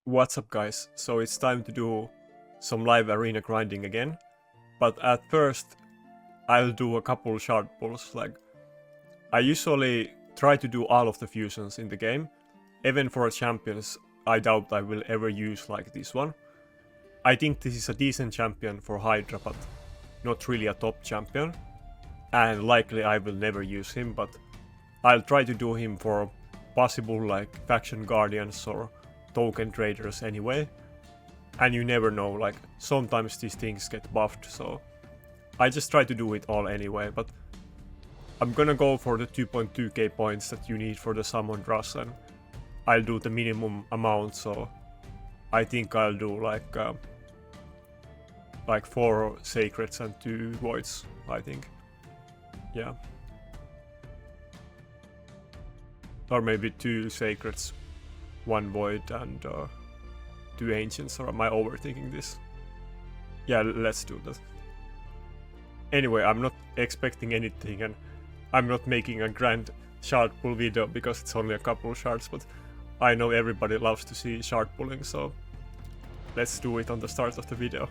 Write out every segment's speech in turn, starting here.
What's up guys, so it's time to do some live arena grinding again, but at first I'll do a couple shard pulls. Like, I usually try to do all of the fusions in the game. Even for champions, I doubt I will ever use like this one. I think this is a decent champion for Hydra, but not really a top champion, and likely I will never use him, but I'll try to do him for possible like faction guardians or token traders anyway. And you never know, like sometimes these things get buffed, so I just try to do it all anyway. But I'm gonna go for the 2.2k points that you need for the summon rush, and I'll do the minimum amount, so I think I'll do like 4 sacreds and 2 voids, I think. Yeah. Or maybe 2 sacreds, 1 void, and 2 ancients, or am I overthinking this? Yeah, let's do that. Anyway, I'm not expecting anything, and I'm not making a grand shard pull video because it's only a couple shards, but I know everybody loves to see shard pulling, so let's do it on the start of the video.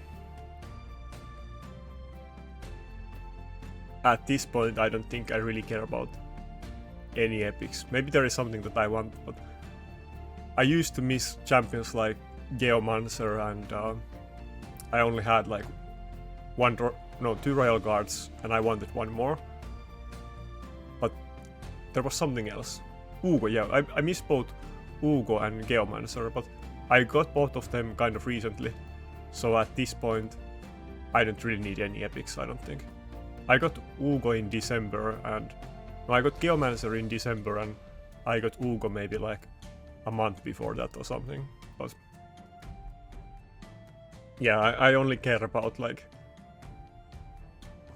At this point, I don't think I really care about any epics. Maybe there is something that I want, but I used to miss champions like Geomancer, and I only had like 2 Royal Guards, and I wanted 1 more. But there was something else. Ugo, yeah, I missed both Ugo and Geomancer, but I got both of them kind of recently. So at this point, I don't really need any epics, I don't think. I got Ugo in December, and no, I got Geomancer in December, and I got Ugo maybe like a month before that or something. But yeah, I only care about like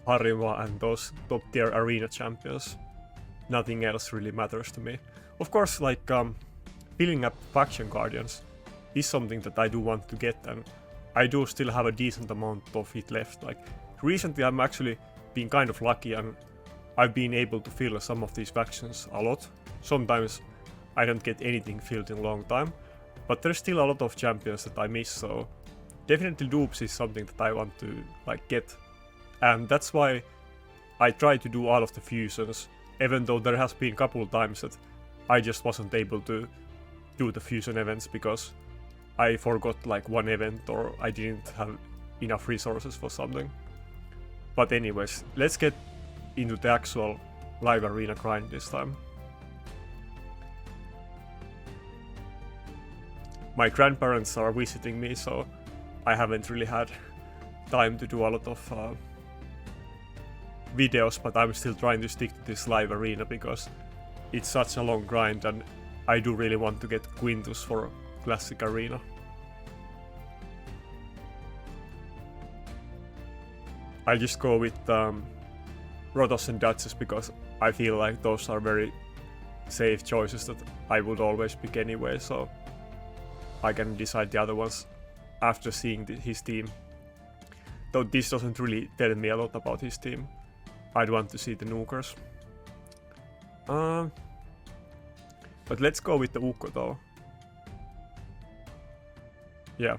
Harima and those top tier arena champions. Nothing else really matters to me. Of course, like filling up faction guardians is something that I do want to get, and I do still have a decent amount of it left. Like recently I'm actually been kind of lucky, and I've been able to fill some of these factions a lot. Sometimes I don't get anything filled in a long time, but there's still a lot of champions that I miss, so definitely dupes is something that I want to like get. And that's why I try to do all of the fusions, even though there has been a couple of times that I just wasn't able to do the fusion events because I forgot like one event or I didn't have enough resources for something. But anyways, let's get into the actual live arena grind this time. My grandparents are visiting me, so I haven't really had time to do a lot of videos, but I'm still trying to stick to this live arena because it's such a long grind, and I do really want to get Quintus for Classic Arena. I just go with Rotos and Duchess because I feel like those are very safe choices that I would always pick anyway, so I can decide the other ones after seeing his team. Though this doesn't really tell me a lot about his team. I'd want to see the nukers. But let's go with the Ukko though. Yeah.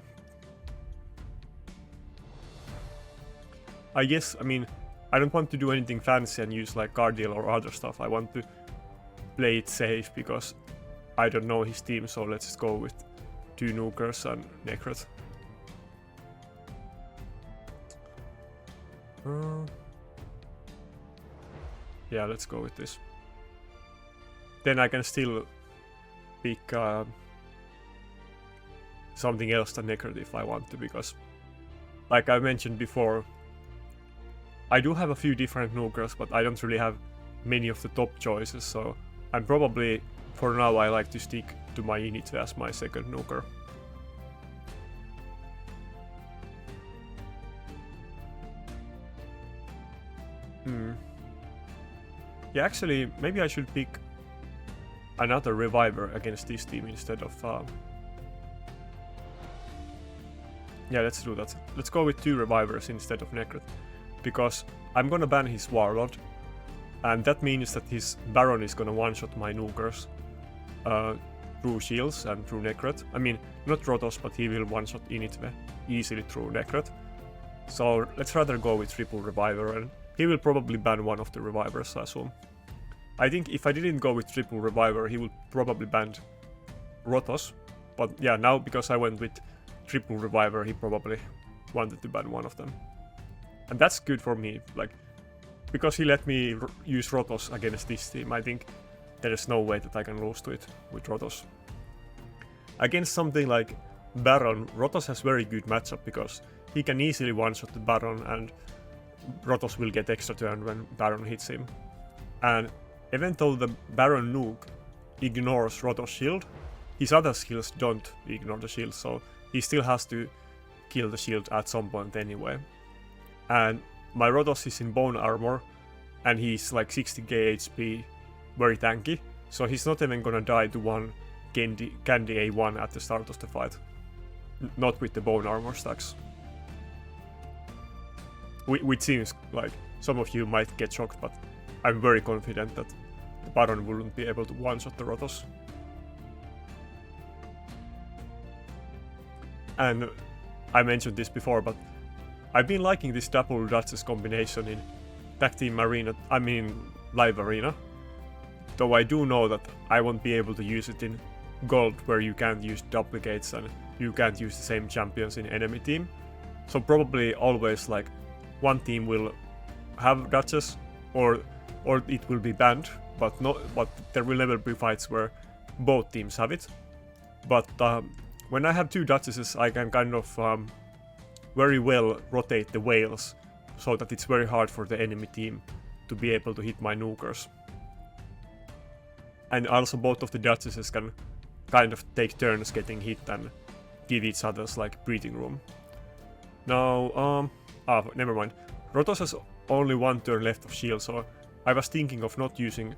I guess, I mean, I don't want to do anything fancy and use like Guardian or other stuff. I want to play it safe because I don't know his team, so let's just go with 2 nukers and Nakarada. Yeah, let's go with this. Then I can still pick something else than Nakarada if I want to, because like I mentioned before, I do have a few different nukers, but I don't really have many of the top choices, so I'm probably, for now, I like to stick to my Inithwe as my second nuker. Yeah, actually, maybe I should pick another reviver against this team instead of... Yeah, let's do that. Let's go with 2 revivers instead of Nakarada, because I'm gonna ban his Warlord, and that means that his Baron is gonna one-shot my nukers. through shields and through Necret. I mean, not Rotos, but he will one-shot Inithwe easily through Necret. So let's rather go with triple reviver, and he will probably ban one of the revivers, I assume. I think if I didn't go with triple reviver, he would probably ban Rotos. But yeah, now because I went with triple reviver, he probably wanted to ban one of them. And that's good for me, like, because he let me use Rotos against this team. I think there is no way that I can lose to it with Rotos. Against something like Baron, Rotos has very good matchup because he can easily one-shot the Baron and Rotos will get extra turn when Baron hits him. And even though the Baron nuke ignores Rotos' shield, his other skills don't ignore the shield, so he still has to kill the shield at some point anyway. And my Rotos is in bone armor, and he's like 60k HP, very tanky, so he's not even gonna die to one Candy A1 at the start of the fight. Not with the bone armor stacks. Which seems like some of you might get shocked, but I'm very confident that the Baron wouldn't be able to one-shot the Rotos. And I mentioned this before, but I've been liking this double Duchess combination in Tag Team Arena, I mean Live Arena. Though I do know that I won't be able to use it in Gold, where you can't use duplicates and you can't use the same champions in enemy team. So probably always like one team will have Duchess or it will be banned, but there will never be fights where both teams have it. But when I have two Duchesses, I can kind of very well rotate the whales so that it's very hard for the enemy team to be able to hit my nukers. And also both of the Duchesses can kind of take turns getting hit and give each other's like breathing room. Now, never mind. Rotos has only one turn left of shield, so I was thinking of not using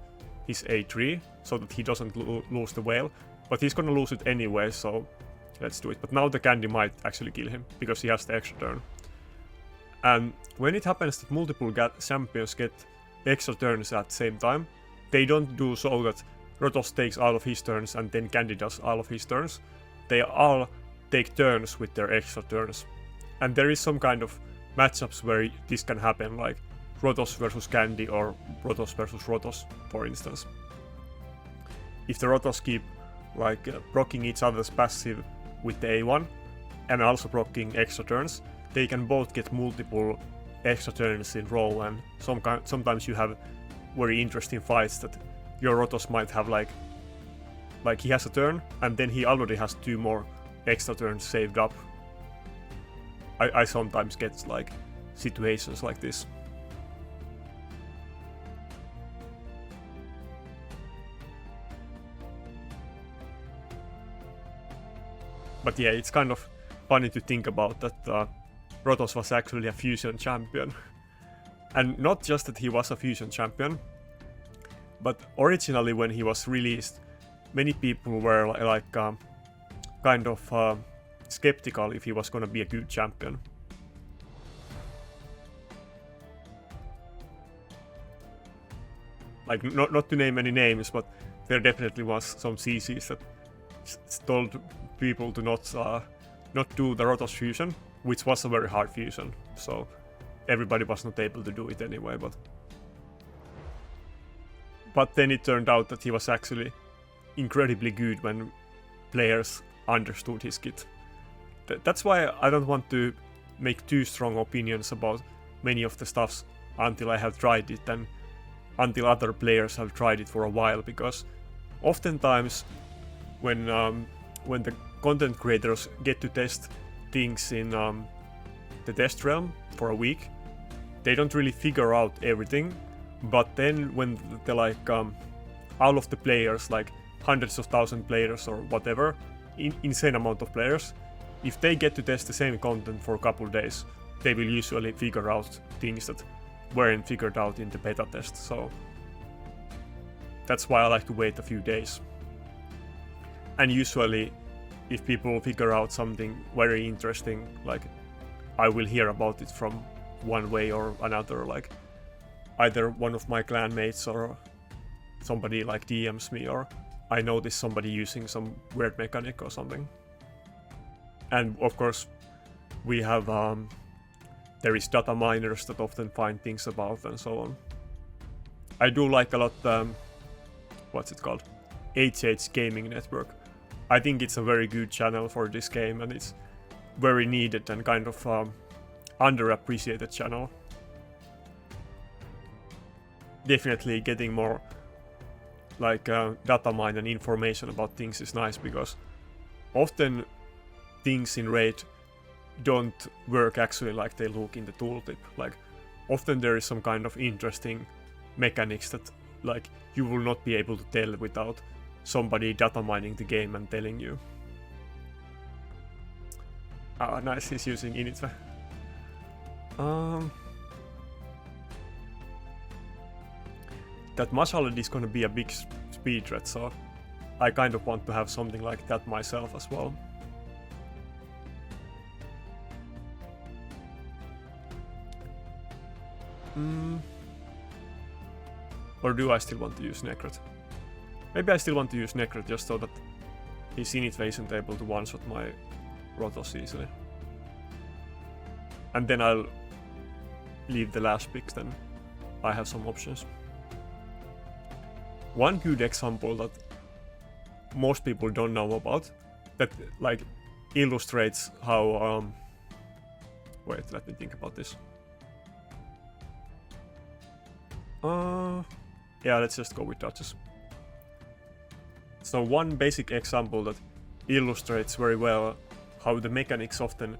his A3 so that he doesn't lose the whale, but he's gonna lose it anyway, so let's do it. But now the candy might actually kill him because he has the extra turn. And when it happens that multiple champions get extra turns at the same time, they don't do so that Rotos takes all of his turns and then Candy does all of his turns. They all take turns with their extra turns. And there is some kind of matchups where this can happen, like Rotos versus Candy or Rotos versus Rotos, for instance. If the Rotos keep like proccing each other's passive with the A1 and also proccing extra turns, they can both get multiple extra turns in row, and sometimes you have very interesting fights that your Rotos might have like he has a turn and then he already has two more extra turns saved up. I sometimes get like situations like this. But yeah, it's kind of funny to think about that Rotos was actually a fusion champion. And not just that he was a fusion champion, but originally when he was released, many people were like kind of skeptical if he was gonna be a good champion. Like, not to name any names, but there definitely was some CCs that told people to not do the Rotos fusion, which was a very hard fusion, so everybody was not able to do it anyway, but then it turned out that he was actually incredibly good when players understood his kit. That's why I don't want to make too strong opinions about many of the stuffs until I have tried it and until other players have tried it for a while, because oftentimes when the content creators get to test things in the test realm for a week, they don't really figure out everything. But then when the all of the players, like hundreds of thousand players or whatever, insane amount of players, if they get to test the same content for a couple days, they will usually figure out things that weren't figured out in the beta test. So that's why I like to wait a few days. And usually if people figure out something very interesting, like I will hear about it from one way or another, like either one of my clanmates or somebody like DMs me, or I notice somebody using some weird mechanic or something. And of course, we have there is data miners that often find things about and so on. I do like a lot what's it called? HH Gaming Network. I think it's a very good channel for this game, and it's very needed and kind of underappreciated channel. Definitely getting more like data mine and information about things is nice, because often things in Raid don't work actually like they look in the tooltip. Like often there is some kind of interesting mechanics that like you will not be able to tell without somebody data mining the game and telling you. Ah, nice, he's using Inithwe. That Mashalad is gonna be a big speed threat, so I kind of want to have something like that myself as well. Or do I still want to use Nakarada? Maybe I still want to use Nakarada just so that his Inithwe isn't able to one-shot my Rotos easily. And then I'll leave the last pick, then I have some options. One good example that most people don't know about, that like illustrates how wait, let me think about this. Yeah, let's just go with Duchess. So one basic example that illustrates very well how the mechanics often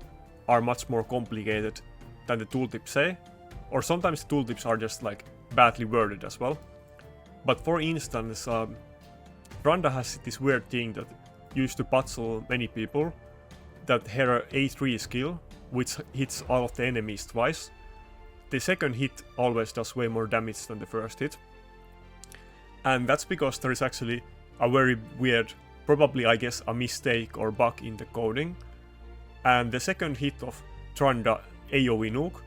are much more complicated than the tooltips say, or sometimes the tooltips are just like badly worded as well. But for instance, Randa has this weird thing that used to puzzle many people, that her A3 skill, which hits all of the enemies twice, the second hit always does way more damage than the first hit. And that's because there is actually a very weird, probably I guess a mistake or bug in the coding. And the second hit of Tranda AoE nuke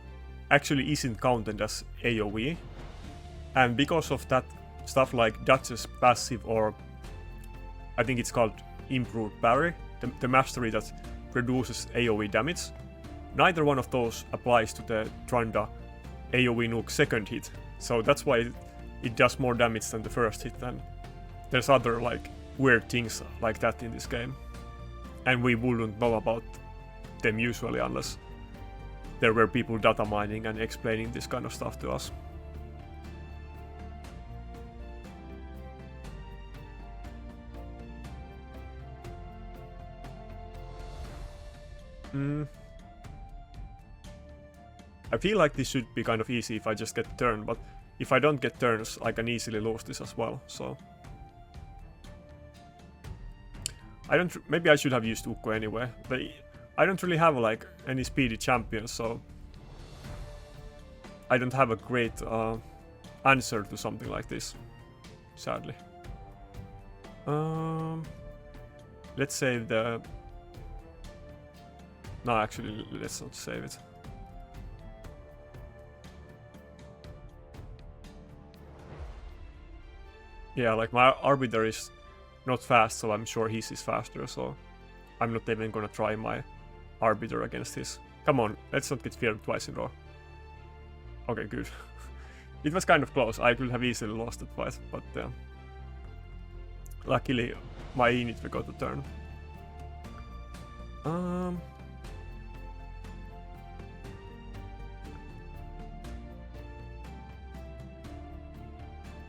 actually isn't counted as AoE. And because of that, stuff like Duchess passive, or I think it's called improved parry, the mastery that produces AoE damage, neither one of those applies to the Tranda AoE nuke second hit. So that's why it does more damage than the first hit, and there's other like weird things like that in this game. And we wouldn't know about them usually unless there were people data mining and explaining this kind of stuff to us. I feel like this should be kind of easy if I just get turn, but if I don't get turns, I can easily lose this as well, so... maybe I should have used Ukko anyway, but I don't really have like any speedy champions, so... I don't have a great answer to something like this, sadly. Let's save the... No, actually, let's not save it. Yeah, like my Arbiter is not fast, so I'm sure his is faster, so I'm not even gonna try my Arbiter against his. Come on, let's not get feared twice in a row. Okay, good. It was kind of close, I could have easily lost the fight, but luckily my Inithwe got the turn.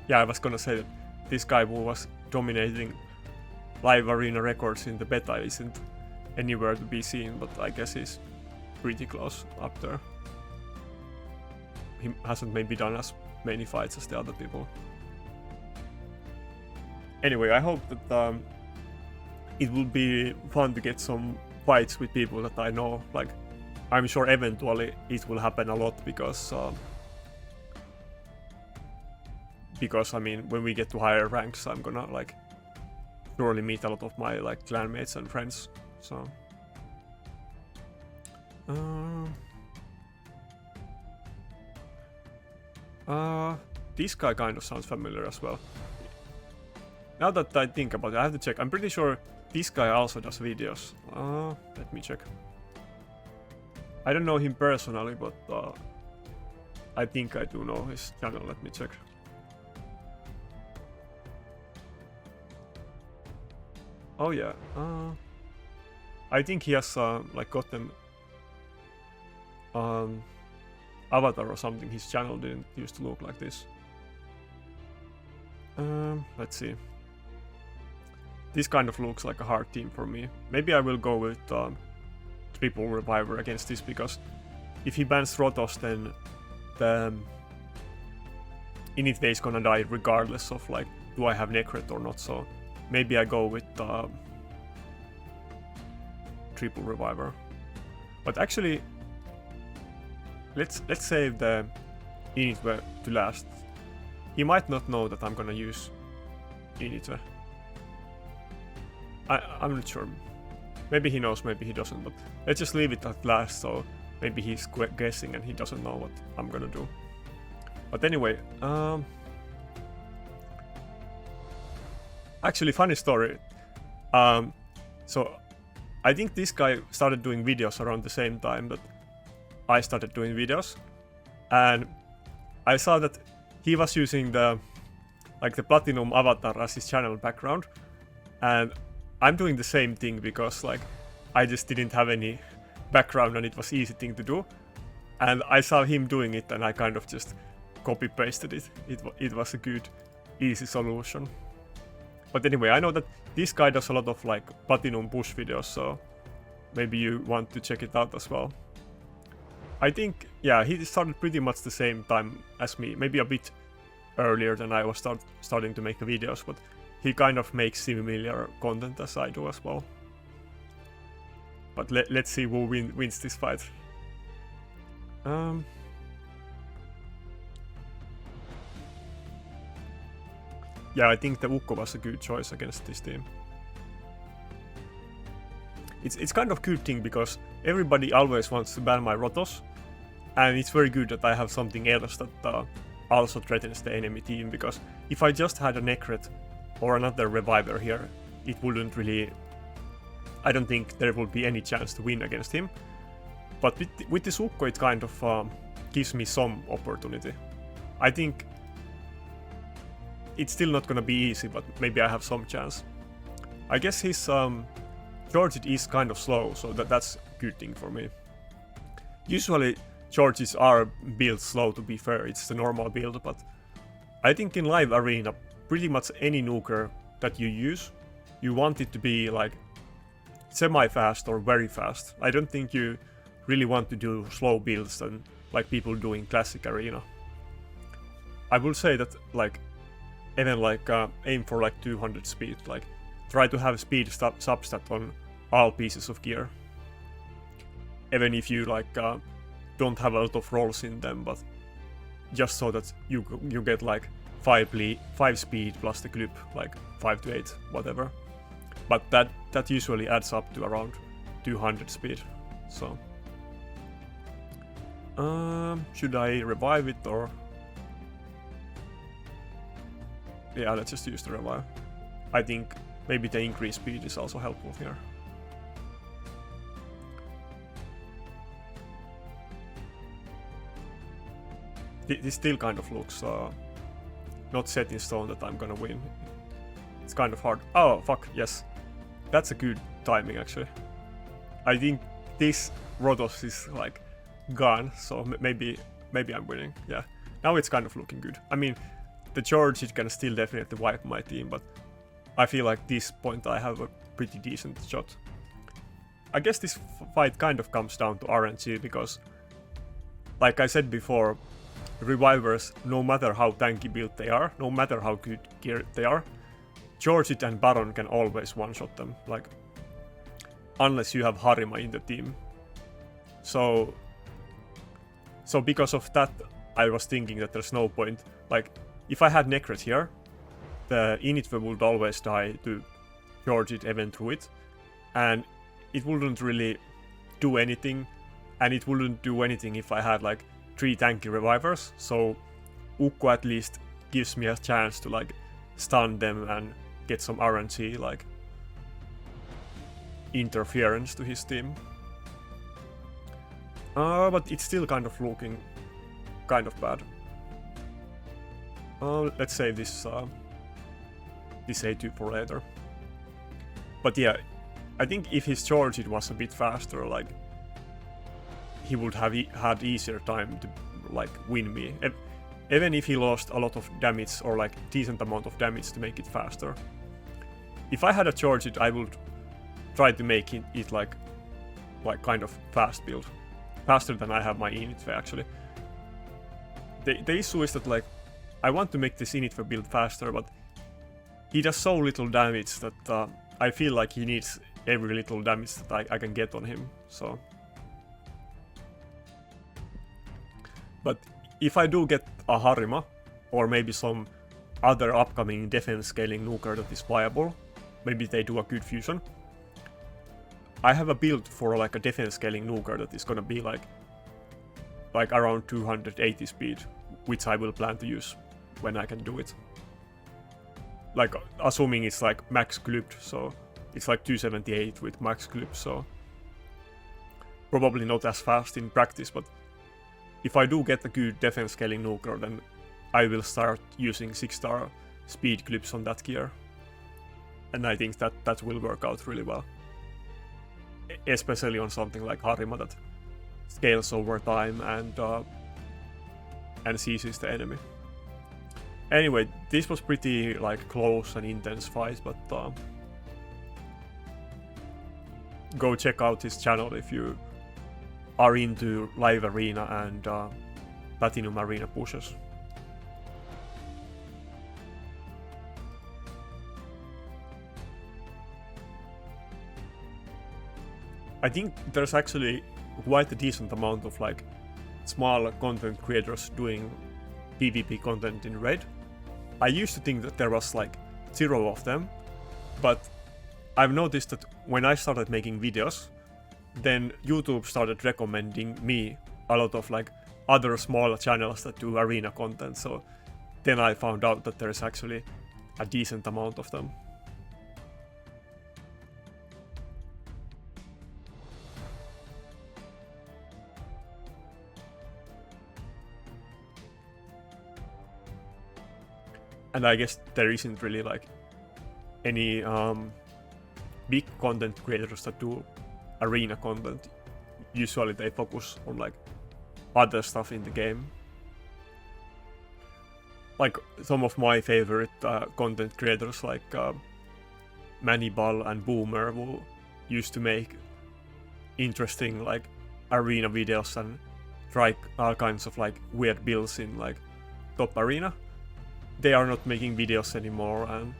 Yeah, I was gonna say that this guy who was dominating live arena records in the beta isn't anywhere to be seen, but I guess he's pretty close up there. He hasn't maybe done as many fights as the other people. Anyway, I hope that it will be fun to get some fights with people that I know. Like, I'm sure eventually it will happen a lot, because I mean, when we get to higher ranks, I'm gonna like surely meet a lot of my like clanmates and friends. So this guy kind of sounds familiar as well. now that I think about it, I have to check. I'm pretty sure this guy also does videos. Let me check. I don't know him personally, but I think I do know his channel. Let me check. Oh yeah. I think he has like gotten avatar or something. His channel didn't used to look like this. Let's see. This kind of looks like a hard team for me. Maybe I will go with triple reviver against this, because if he bans Rotos, then the Inithwe is gonna die regardless of like, do I have Necret or not. So maybe I go with triple reviver. But actually, let's save the Inithwe to last. He might not know that I'm gonna use Inithwe. I'm not sure. Maybe he knows, maybe he doesn't, but let's just leave it at last, so maybe he's guessing and he doesn't know what I'm gonna do. But anyway, actually, funny story. So I think this guy started doing videos around the same time that I started doing videos, and I saw that he was using the platinum avatar as his channel background, and I'm doing the same thing because like I just didn't have any background and it was easy thing to do, and I saw him doing it and I kind of just copy pasted it. It was a good easy solution. But anyway, I know that this guy does a lot of like platinum push videos, so maybe you want to check it out as well. I think, yeah, he started pretty much the same time as me, maybe a bit earlier than I was starting to make videos, but he kind of makes similar content as I do as well. But let's see who wins this fight. Yeah, I think the Ukko was a good choice against this team. It's kind of good thing because everybody always wants to ban my Rotos, and it's very good that I have something else that also threatens the enemy team, because if I just had a Necret or another Reviver here, it wouldn't really... I don't think there would be any chance to win against him. But with this Ukko, it kind of gives me some opportunity. I think it's still not gonna be easy, but maybe I have some chance. I guess his charge is kind of slow, so that's a good thing for me. Usually charges are built slow, to be fair, it's the normal build, but I think in live arena, pretty much any nuker that you use, you want it to be like semi-fast or very fast. I don't think you really want to do slow builds than like people do in classic arena. I would say that like even like aim for like 200 speed, like try to have speed substat on all pieces of gear. Even if you like don't have a lot of rolls in them, but just so that you get like 5 speed plus the clip, like 5 to 8, whatever. But that usually adds up to around 200 speed. So should I revive it or? Yeah, let's just use the revive. I think maybe the increased speed is also helpful here. This still kind of looks not set in stone that I'm gonna win. It's kind of hard. Oh, fuck, yes. That's a good timing, actually. I think this Rotos is like gone, so maybe I'm winning. Yeah, now it's kind of looking good. I mean, the charge, it can still definitely wipe my team, but I feel like this point I have a pretty decent shot. I guess this fight kind of comes down to RNG, because like I said before, Revivers, no matter how tanky built they are, no matter how good geared they are, Georgit and Baron can always one-shot them, like, unless you have Harima in the team. So because of that, I was thinking that there's no point. Like, if I had Necret here, the Inithwe would always die to Georgit even through it, and it wouldn't really do anything, and it wouldn't do anything if I had like 3 tanky revivers, so Ukko at least gives me a chance to like stun them and get some RNG like interference to his team. But it's still kind of looking kind of bad. Let's save this A2 for later. But yeah, I think if his charge it was a bit faster, like he would have had easier time to like win me. Even if he lost a lot of damage or like decent amount of damage to make it faster. If I had a charge it, I would try to make it like kind of fast build. Faster than I have my Inithwe actually. The issue is that like I want to make this Inithwe build faster, but he does so little damage that I feel like he needs every little damage that I can get on him. So, but if I do get a Harima or maybe some other upcoming defense scaling nuker that is viable, maybe they do a good fusion. I have a build for like a defense scaling nuker that is gonna be like around 280 speed, which I will plan to use when I can do it. Like assuming it's like max clipped, so it's like 278 with max clip, so probably not as fast in practice, but if I do get a good defense scaling nuker, then I will start using 6-star speed clips on that gear. And I think that will work out really well. Especially on something like Harima that scales over time and seizes the enemy. Anyway, this was pretty like close and intense fight, but go check out his channel if you are into live arena and platinum arena pushes. I think there's actually quite a decent amount of like small content creators doing PvP content in Raid. I used to think that there was like 0 of them, but I've noticed that when I started making videos, then YouTube started recommending me a lot of like other smaller channels that do arena content, so then I found out that there's actually a decent amount of them. And I guess there isn't really like any big content creators that do arena content. Usually they focus on like other stuff in the game. Like some of my favorite content creators like Manibal and Boomer, who used to make interesting like arena videos and try all kinds of like weird builds in like top arena. They are not making videos anymore, and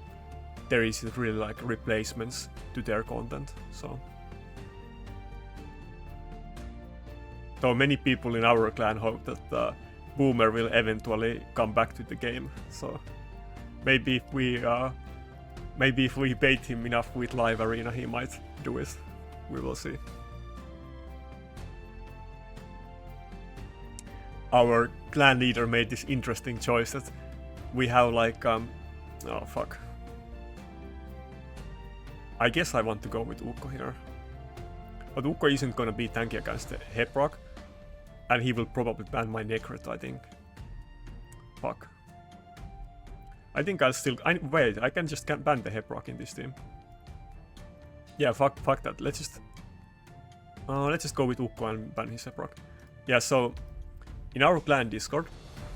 there isn't really like replacements to their content. So many people in our clan hope that Boomer will eventually come back to the game. So maybe if we bait him enough with live arena, he might do it. We will see. Our clan leader made this interesting choice that we have like oh fuck. I guess I want to go with Ukko here. But Ukko isn't gonna be tanky against the Heproc, and he will probably ban my Necret, I think. Fuck. I think I'll still... wait, I can just ban the Heproc in this team. Yeah, fuck that. Let's just go with Ukko and ban his Heproc. Yeah, so in our clan Discord,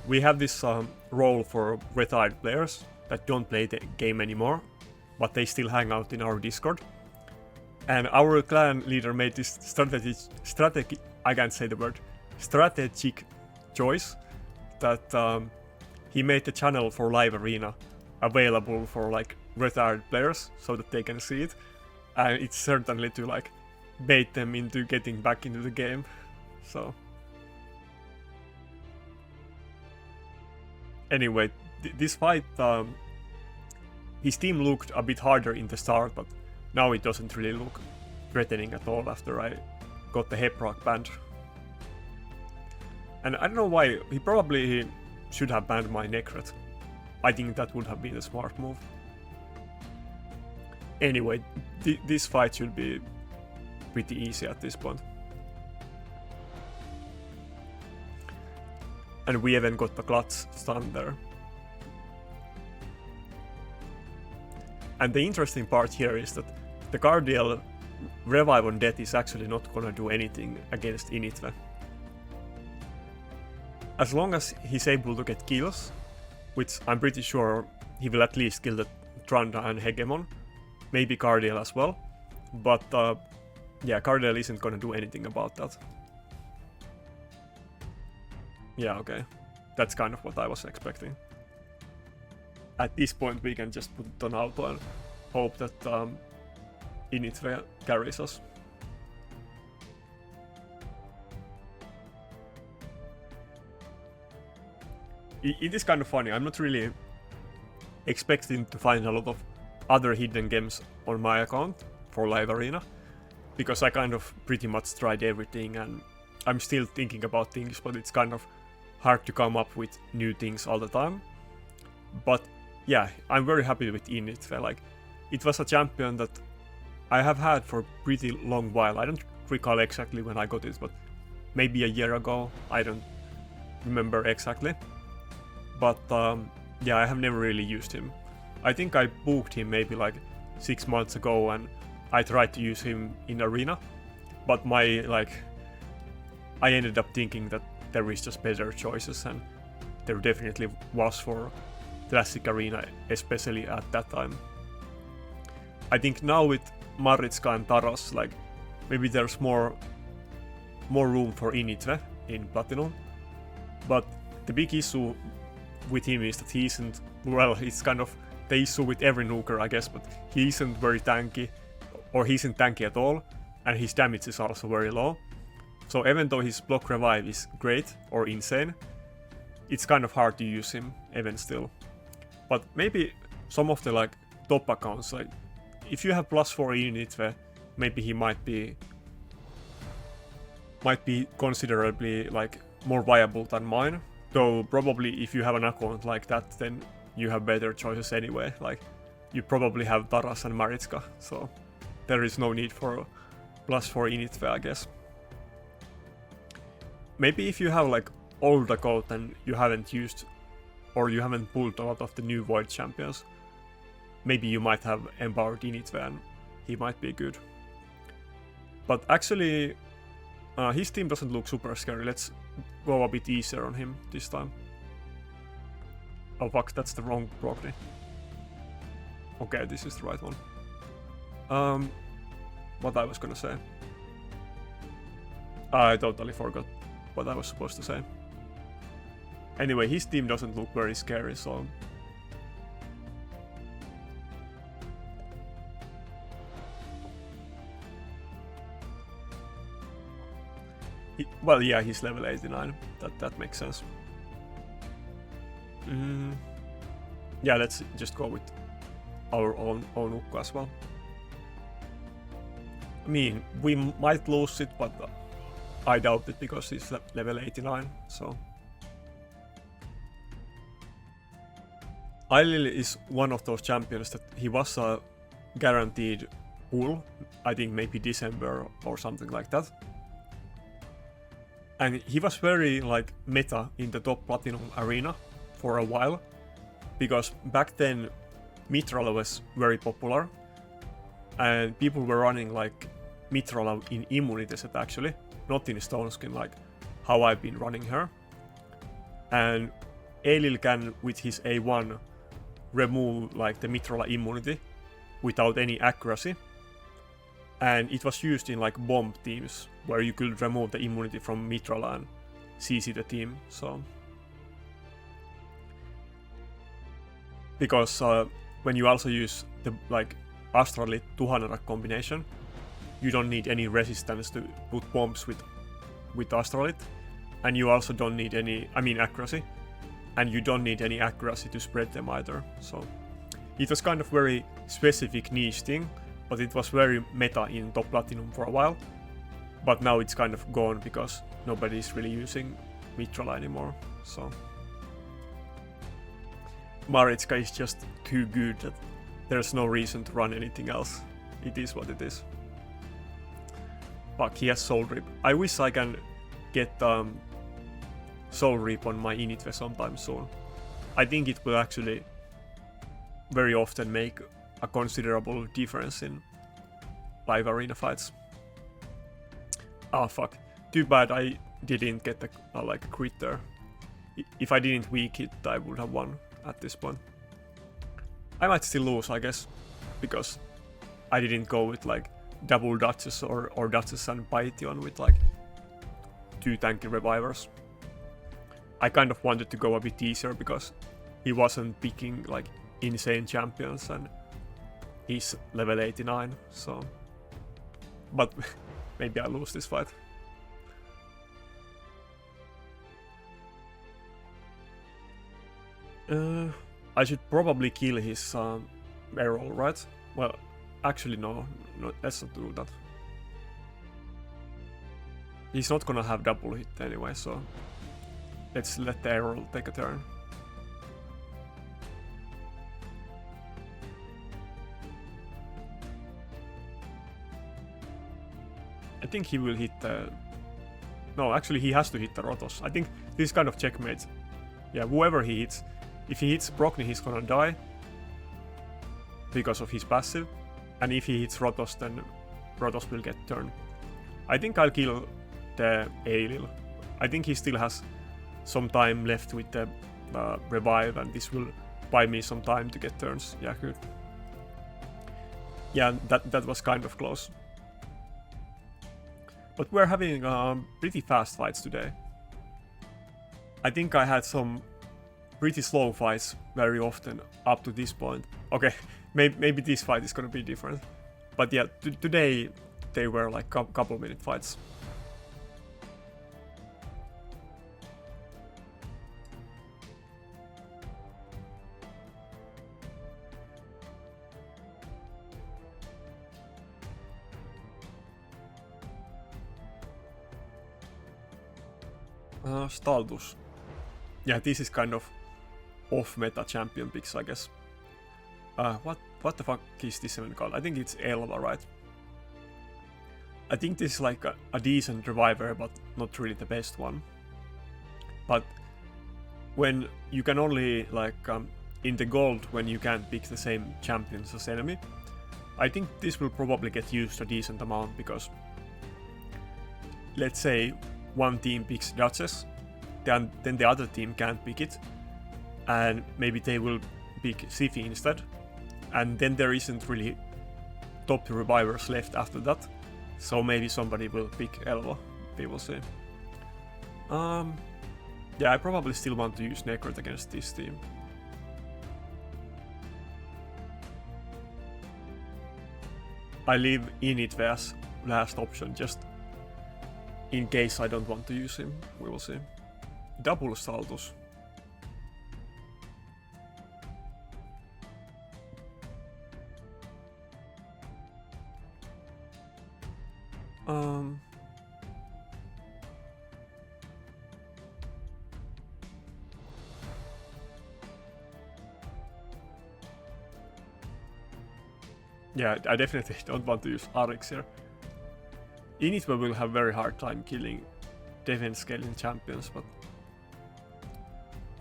we have this role for retired players that don't play the game anymore, but they still hang out in our Discord. And our clan leader made this strategic choice that he made the channel for live arena available for like retired players so that they can see it, and it's certainly to like bait them into getting back into the game. So anyway, this fight, his team looked a bit harder in the start, but now it doesn't really look threatening at all after I got the Heproc banned. And I don't know why, he probably should have banned my Necret. I think that would have been a smart move. Anyway, this fight should be pretty easy at this point. And we even got the clutch stun there. And the interesting part here is that the Guardian revive on death is actually not gonna do anything against Inithwe. As long as he's able to get kills, which I'm pretty sure he will at least kill the Tranda and Hegemon, maybe Guardian as well, but yeah, Guardian isn't gonna do anything about that. Yeah, okay. That's kind of what I was expecting. At this point we can just put it on auto and hope that Inithwe carries us. It is kind of funny, I'm not really expecting to find a lot of other hidden gems on my account for Live Arena, because I kind of pretty much tried everything and I'm still thinking about things, but it's kind of hard to come up with new things all the time. But yeah, I'm very happy with Inithwe. Like, it was a champion that I have had for a pretty long while. I don't recall exactly when I got it, but maybe a year ago. I don't remember exactly. But yeah, I have never really used him. I think I booked him maybe like 6 months ago and I tried to use him in Arena, but I ended up thinking that there is just better choices, and there definitely was for Classic Arena, especially at that time. I think now with Maritzka and Taras, like, maybe there's more room for Inithwe in Platinum, but the big issue with him is that he isn't, well, it's kind of the issue with every nuker, I guess, but he isn't very tanky, or he isn't tanky at all, and his damage is also very low. So even though his block revive is great or insane, it's kind of hard to use him even still. But maybe some of the like top accounts, like if you have +4 Inithwe, maybe he might be considerably like more viable than mine. Though probably if you have an account like that, then you have better choices anyway. Like, you probably have Taras and Maritzka, so there is no need for +4 Inithwe, I guess. Maybe if you have like old account and you haven't used, or you haven't pulled a lot of the new Void champions, maybe you might have empowered Inithwe and he might be good. But actually, his team doesn't look super scary. Let's go a bit easier on him this time. Oh fuck, that's the wrong property. Okay, this is the right one. What I was gonna say. I totally forgot what I was supposed to say. Anyway, his team doesn't look very scary, so... well, yeah, he's level 89. That makes sense. Yeah, let's just go with our own Ukko as well. I mean, we might lose it, but I doubt it because he's level 89, so... Ailil is one of those champions that he was a guaranteed pull, I think maybe December or something like that. And he was very like meta in the top Platinum arena for a while, because back then Mithrala was very popular and people were running like Mithrala in immunity set actually, not in Stone Skin like how I've been running her. And Ailil can with his A1 remove like the Mithrala immunity without any accuracy, and it was used in like bomb teams where you could remove the immunity from Mithrala and CC the team. So because when you also use the like Astralit 200 combination, you don't need any resistance to put bombs with Astralit, and you also don't need any, I mean, accuracy, and you don't need any accuracy to spread them either. So it was kind of very specific niche thing, but it was very meta in top Platinum for a while. But now it's kind of gone because nobody is really using Mithrala anymore. So Maritzka is just too good that there's no reason to run anything else. It is what it is. Fuck, he has Soul Reap. I wish I can get Soul Reap on my Inithwe sometime soon. I think it will actually very often make a considerable difference in live arena fights. Ah, fuck. Too bad I didn't get a crit there. If I didn't weak it, I would have won at this point. I might still lose, I guess, because I didn't go with like double Duchess or Duchess and Python with like 2 tanky revivers. I kind of wanted to go a bit easier because he wasn't picking like insane champions and he's level 89, so... But maybe I lose this fight. I should probably kill his Errol, right? Well, actually no, let's not do that. He's not gonna have double hit anyway, so let's let the Errol take a turn. I think he will hit the... No, actually he has to hit the Rotos. I think this kind of checkmate. Yeah, whoever he hits. If he hits Brockney, he's gonna die because of his passive. And if he hits Rotos, then Rotos will get turned. I think I'll kill the Aelil. I think he still has some time left with the revive, and this will buy me some time to get turns. Yeah, good. Yeah, that was kind of close. But we're having pretty fast fights today. I think I had some pretty slow fights very often up to this point. Okay, maybe this fight is gonna be different. But yeah, today they were like couple minute fights. Staldus. Yeah, this is kind of off-meta champion picks, I guess. What the fuck is this even called? I think it's Elva, right? I think this is like a decent reviver, but not really the best one. But when you can only like in the gold, when you can't pick the same champions as enemy, I think this will probably get used a decent amount, because let's say one team picks Duchess, then the other team can't pick it, and maybe they will pick Siphi instead, and then there isn't really top revivers left after that, so maybe somebody will pick Elva, we will see. Yeah, I probably still want to use Nakarada against this team. I leave Inithwe as last option, just in case I don't want to use him, we will see. Double Staldus. Yeah, I definitely don't want to use Arix here. Inithwe will have very hard time killing defense scaling champions, but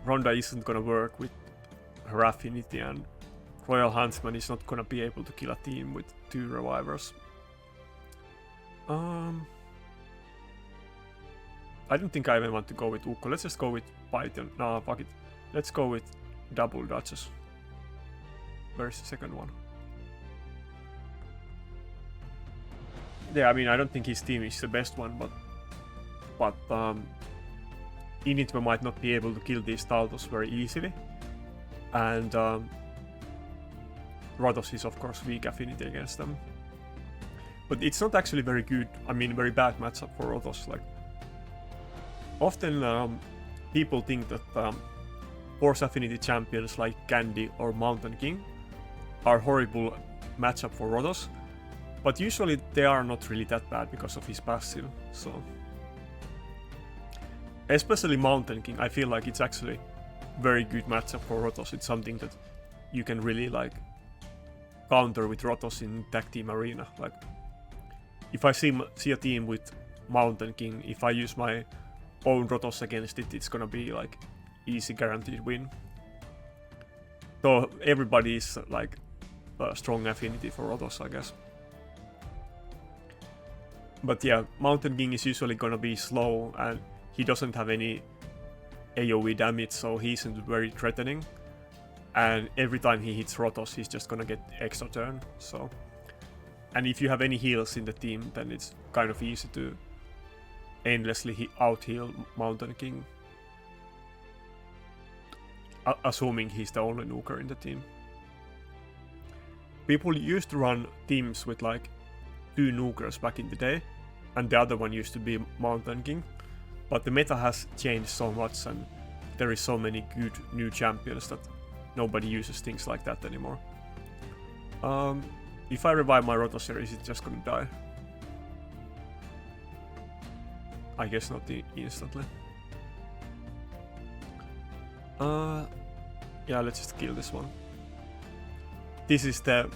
Ronda isn't gonna work with her affinity, and Royal Huntsman is not gonna be able to kill a team with 2 revivers. I don't think I even want to go with Ukko. Let's just go with Python. Nah, fuck it. Let's go with double Duchess. Where's the second one? Yeah, I mean, I don't think his team is the best one, but Inithwe might not be able to kill these Staldus very easily, and Rotos is of course weak affinity against them. But it's not actually very good, I mean very bad matchup for Rotos. Like, often people think that Force affinity champions like Candy or Mountain King are horrible matchup for Rotos, but usually they are not really that bad because of his passive, so... Especially Mountain King, I feel like it's actually very good matchup for Rotos. It's something that you can really like counter with Rotos in Tag Team Arena. Like, if I see a team with Mountain King, if I use my own Rotos against it, it's gonna be like easy guaranteed win. So everybody is like a strong affinity for Rotos, I guess. But yeah, Mountain King is usually gonna be slow and he doesn't have any AoE damage, so he isn't very threatening. And every time he hits Rotos, he's just gonna get extra turn. So, and if you have any heals in the team, then it's kind of easy to endlessly out-heal Mountain King. Assuming he's the only nuker in the team. People used to run teams with like 2 nukers back in the day, and the other one used to be Mountain King. But the meta has changed so much, and there is so many good new champions that nobody uses things like that anymore. If I revive my Roto series, it's just gonna die. I guess not instantly. Yeah, let's just kill this one. This is the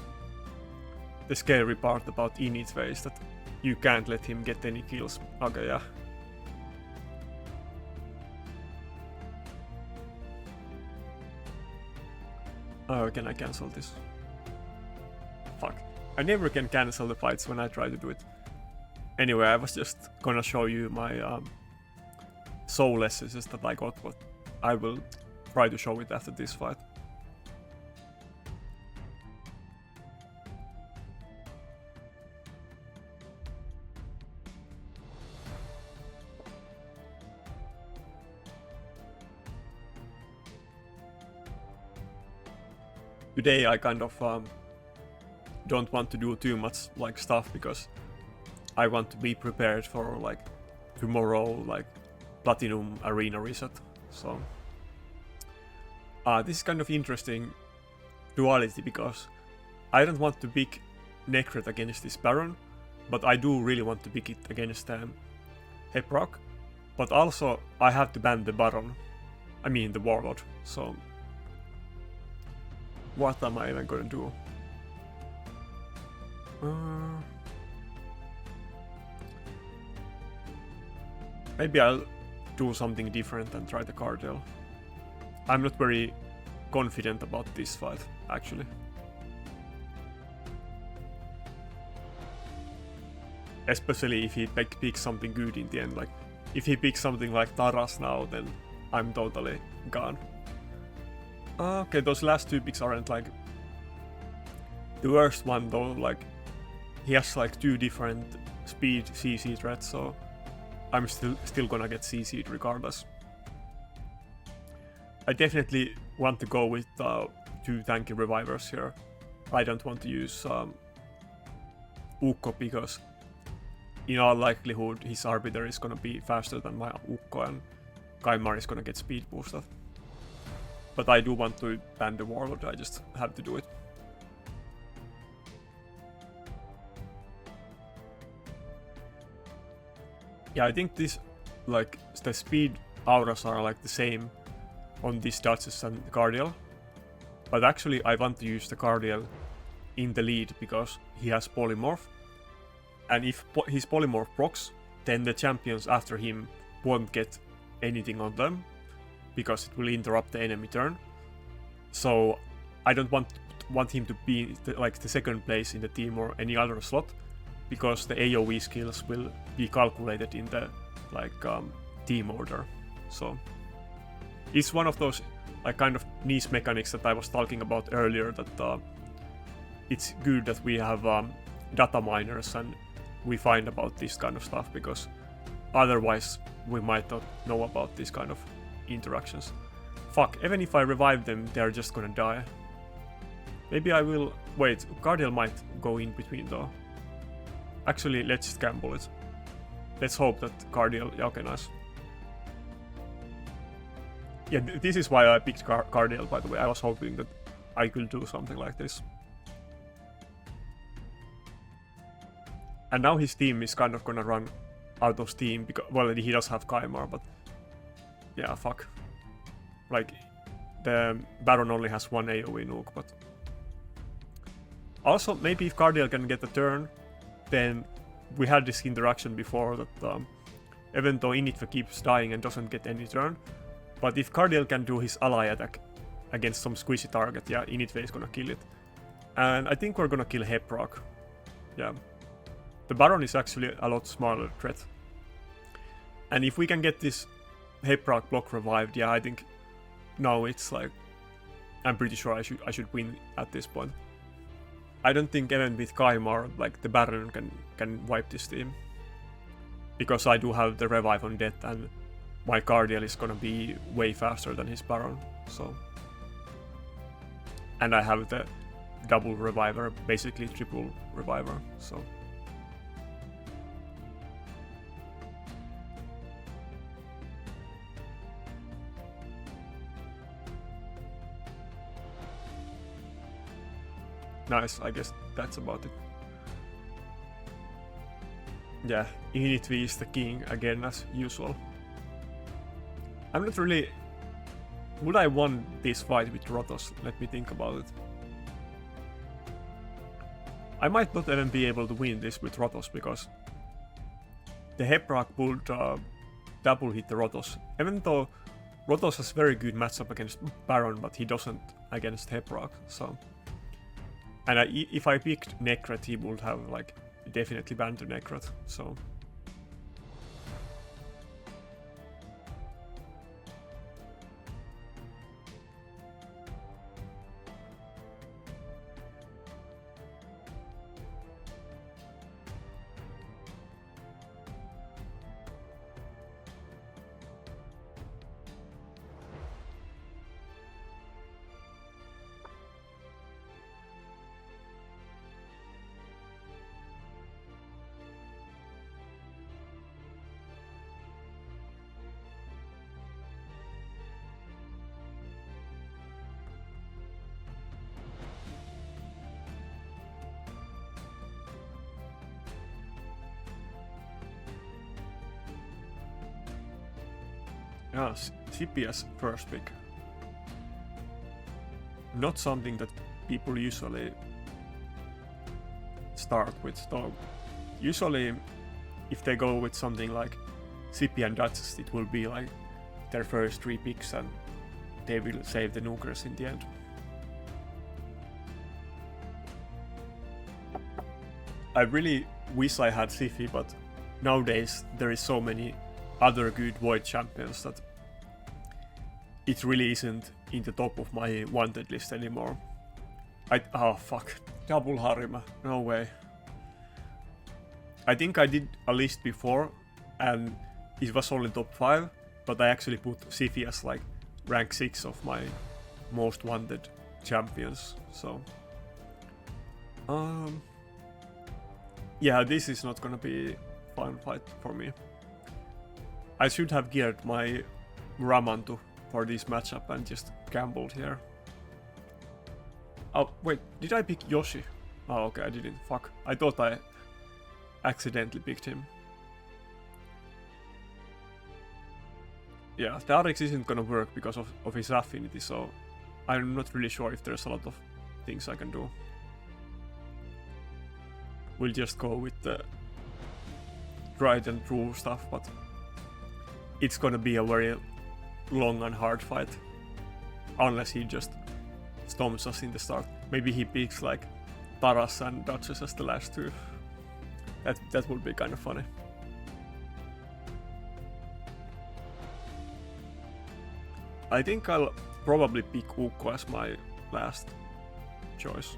scary part about Inithwe, is that you can't let him get any kills. Okay, yeah. Oh, can I cancel this? Fuck. I never can cancel the fights when I try to do it. Anyway, I was just gonna show you my soul essences that I got, but I will try to show it after this fight. Today I kind of don't want to do too much like stuff because I want to be prepared for like tomorrow, like Platinum Arena reset. So this is kind of interesting duality because I don't want to pick Necret against this Baron, but I do really want to pick it against Heprock. But also I have to ban the Baron, I mean the Warlord. So what am I even gonna do? Maybe I'll do something different and try the Cardell. I'm not very confident about this fight, actually. Especially if he picks something good in the end. Like, if he picks something like Taras now, then I'm totally gone. Okay, those last 2 picks aren't like the worst one though. Like, he has like 2 different speed CC threats, so I'm still gonna get CC'd regardless. I definitely want to go with 2 tanky revivers here. I don't want to use Ukko because in all likelihood his Arbiter is gonna be faster than my Ukko and Kaimar is gonna get speed boosted. But I do want to ban the Warlord, I just have to do it. Yeah, I think this, like, the speed auras are like the same on this Duchess and Cardiel. But actually I want to use the Cardiel in the lead because he has Polymorph. And if his Polymorph procs, then the champions after him won't get anything on them, because it will interrupt the enemy turn. So I don't want him to be like the second place in the team or any other slot, because the AoE skills will be calculated in the like team order. So it's one of those like kind of niche mechanics that I was talking about earlier, that it's good that we have data miners and we find about this kind of stuff, because otherwise we might not know about these kind of interactions. Fuck, even if I revive them, they're just gonna die. Maybe I will... Wait, Cardiel might go in between though. Actually, let's just gamble it. Let's hope that Cardiel... Yeah, okay, nice. Yeah, this is why I picked Cardiel, by the way. I was hoping that I could do something like this. And now his team is kind of gonna run out of steam, because... Well, he does have Kaimar, but... Yeah, fuck. Like, the Baron only has 1 AoE nuke, but... Also, maybe if Cardiel can get a turn, then we had this interaction before that even though Inithwe keeps dying and doesn't get any turn, but if Cardiel can do his ally attack against some squishy target, yeah, Inithwe is gonna kill it. And I think we're gonna kill Heprock. Yeah. The Baron is actually a lot smaller threat. And if we can get this Heprock block revived, yeah, I think now it's like, I'm pretty sure I should win at this point. I don't think even with Kaimar, like the Baron can wipe this team. Because I do have the revive on death and my Cardiel is gonna be way faster than his Baron, so. And I have the double reviver, basically triple reviver, so. Nice, I guess that's about it. Yeah, Inithwe is the king again as usual. I'm not really... Would I won this fight with Rotos? Let me think about it. I might not even be able to win this with Rotos because the Heprock would double hit the Rotos. Even though Rotos has very good matchup against Baron, but he doesn't against Heprock, so... And if I picked Necret, he would have like definitely banned the Necret, so... Yeah, CPS first pick. Not something that people usually start with, though. Usually, if they go with something like CP and Duchess, it will be like their first 3 picks and they will save the nukers in the end. I really wish I had Siphi, but nowadays there is so many other good Void champions that it really isn't in the top of my wanted list anymore. Oh fuck, double Harima, no way. I think I did a list before and it was only top 5, but I actually put Siphi as like rank 6 of my most wanted champions, so... Yeah, this is not gonna be a fun fight for me. I should have geared my Ramantu for this matchup and just gambled here. Oh, wait, did I pick Yoshi? Oh, okay, I didn't. Fuck. I thought I accidentally picked him. Yeah, the RX isn't gonna work because of his affinity, so I'm not really sure if there's a lot of things I can do. We'll just go with the tried and true stuff, but it's gonna be a very long and hard fight. Unless he just stomps us in the start. Maybe he picks like Taras and Duchess as the last 2. That would be kind of funny. I think I'll probably pick Ukko as my last choice.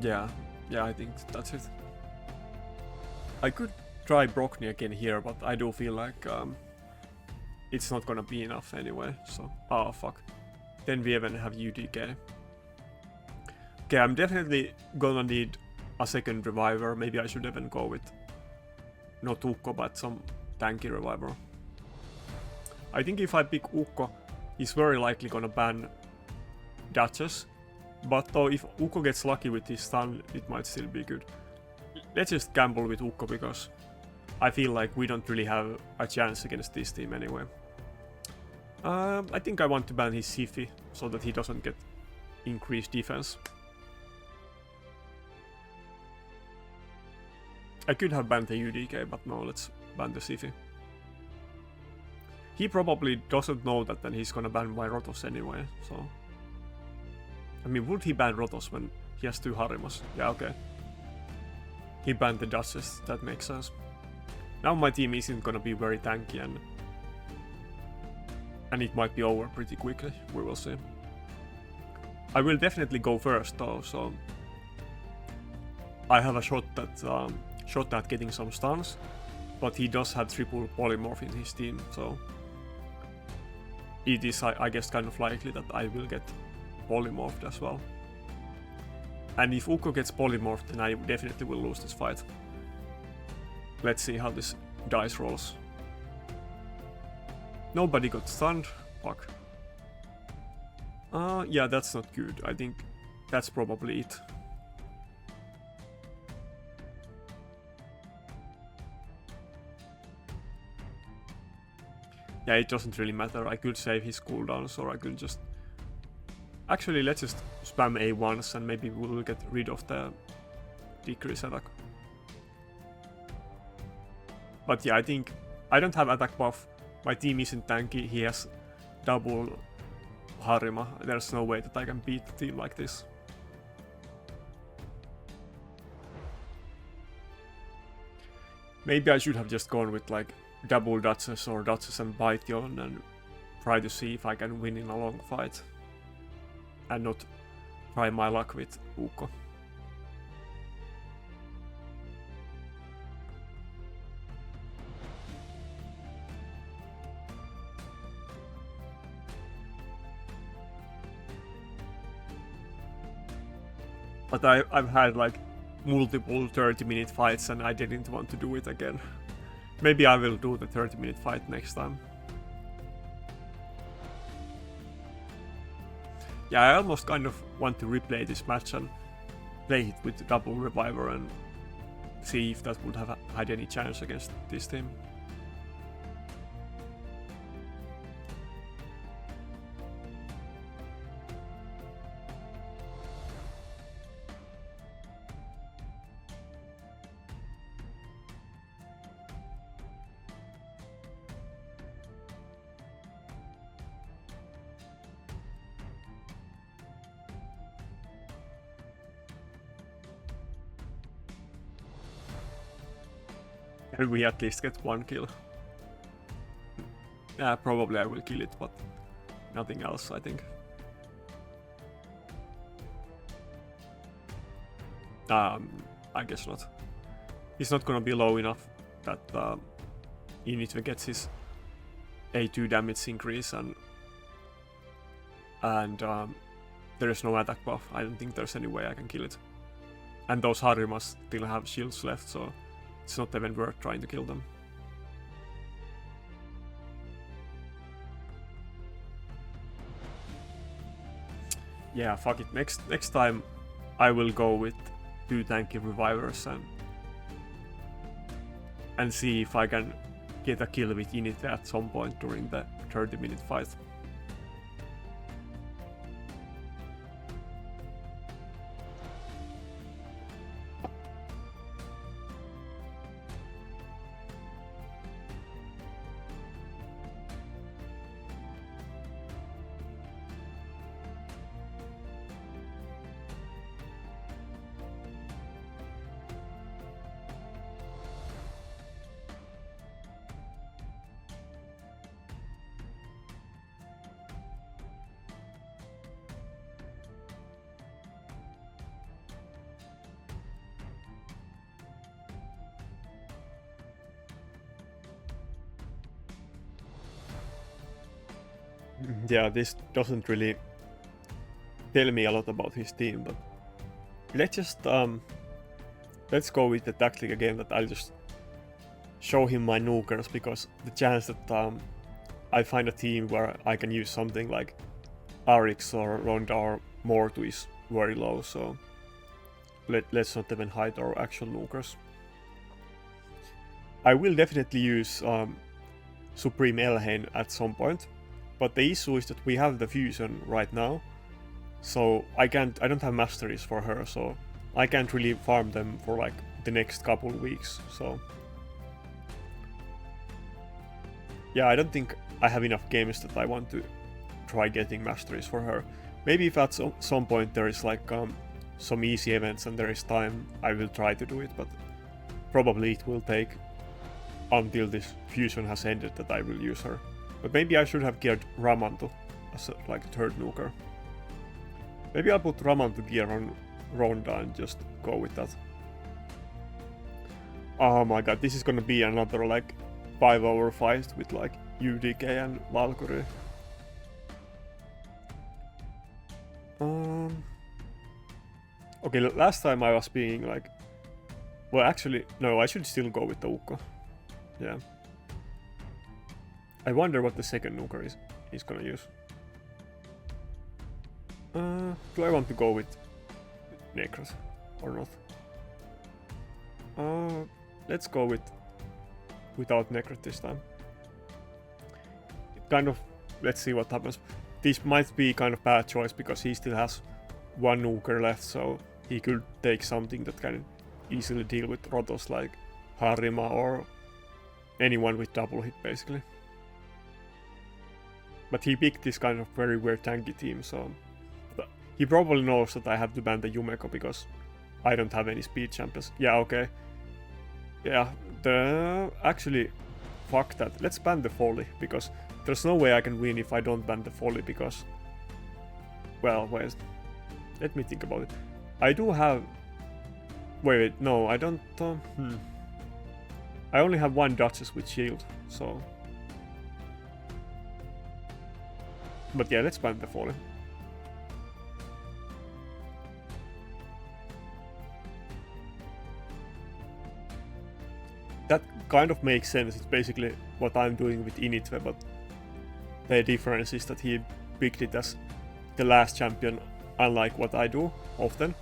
Yeah, I think that's it. I could try Brockney again here, but I do feel like it's not gonna be enough anyway, so... Oh, fuck. Then we even have UDK. Okay, I'm definitely gonna need a second reviver. Maybe I should even go with... not Ukko, but some tanky reviver. I think if I pick Ukko, he's very likely gonna ban Duchess. But though if Ukko gets lucky with his stun, it might still be good. Let's just gamble with Ukko because I feel like we don't really have a chance against this team anyway. I think I want to ban his Sifi so that he doesn't get increased defense. I could have banned the UDK, but no, let's ban the Sifi. He probably doesn't know that then he's gonna ban my Rotos anyway, so... I mean, would he ban Rotos when he has 2 Harimas? Yeah, okay. He banned the Duchess, that makes sense. Now my team isn't gonna be very tanky and it might be over pretty quickly, we will see. I will definitely go first though, so... I have a shot at getting some stuns, but he does have triple polymorph in his team, so... It is, I guess, kind of likely that I will get polymorphed as well. And if Ukko gets polymorphed, then I definitely will lose this fight. Let's see how this dice rolls. Nobody got stunned. Fuck. Yeah, that's not good. I think that's probably it. Yeah, it doesn't really matter. I could save his cooldowns, or I could just... Actually, let's just spam A once and maybe we'll get rid of the decrease attack. But yeah, I think I don't have attack buff. My team isn't tanky. He has double Harima. There's no way that I can beat a team like this. Maybe I should have just gone with like double Duchess or Duchess and Baition and try to see if I can win in a long fight. And not try my luck with Ukko. But I've had like multiple 30-minute fights and I didn't want to do it again. Maybe I will do the 30-minute fight next time. Yeah, I almost kind of want to replay this match and play it with the double reviver and see if that would have had any chance against this team. And we at least get 1 kill. Yeah, probably I will kill it, but nothing else, I think. I guess not. He's not gonna be low enough that Inithwe gets his A2 damage increase and there is no attack buff. I don't think there's any way I can kill it. And those Harimas still have shields left, so it's not even worth trying to kill them. Yeah, fuck it. Next time I will go with 2 tanky revivers and see if I can get a kill with Inithwe at some point during the 30-minute fight. Yeah, this doesn't really tell me a lot about his team, but let's just let's go with the tactic again that I'll just show him my nukers, because the chance that I find a team where I can use something like Arix or Ronda or Mortu is very low, so let's not even hide our actual nukers. I will definitely use Supreme Elhain at some point, but the issue is that we have the fusion right now, so I don't have masteries for her, so I can't really farm them for like the next couple weeks, so yeah, I don't think I have enough games that I want to try getting masteries for her. Maybe if at some point there is like some easy events and there is time, I will try to do it, but probably it will take until this fusion has ended that I will use her. But maybe I should have geared Ramanto as like a third nuker. Maybe I'll put Ramanto gear on Ronda and just go with that. Oh my god, this is gonna be another like 5-hour fight with like UDK and Valkyrie. Okay, last time I was being like... Well, actually, no, I should still go with the Ukko. Yeah. I wonder what the second nuker is gonna use. Do I want to go with Nakarada or not? Let's go without Nakarada this time. Kind of, let's see what happens. This might be kind of bad choice because he still has one nuker left, so he could take something that can easily deal with Rotos like Harima or anyone with double hit basically. But he picked this kind of very weird tanky team, so he probably knows that I have to ban the Yumeko because I don't have any speed champions. Yeah, okay. Yeah, actually, fuck that. Let's ban the Folly, because there's no way I can win if I don't ban the Folly, because... Well, wait. Let me think about it. I do have... Wait, no, I don't... I only have one Duchess with shield, so... But yeah, let's ban the Folly. That kind of makes sense. It's basically what I'm doing with Inithwe, but the difference is that he picked it as the last champion, unlike what I do often.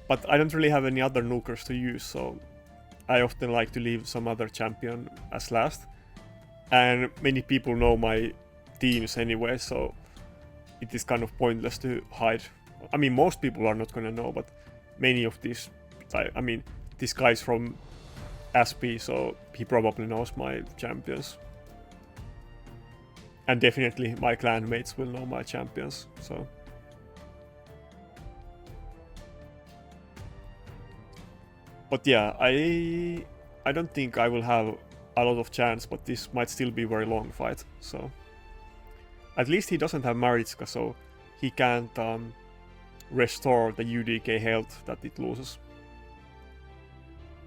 But I don't really have any other nukers to use, so I often like to leave some other champion as last. And many people know my teams anyway, so it is kind of pointless to hide. I mean, most people are not gonna know, but many of these... I mean, this guy's from SP, so he probably knows my champions. And definitely my clan mates will know my champions, so... But yeah, I don't think I will have a lot of chance, but this might still be a very long fight, so... At least he doesn't have Maritska, so he can't restore the UDK health that it loses.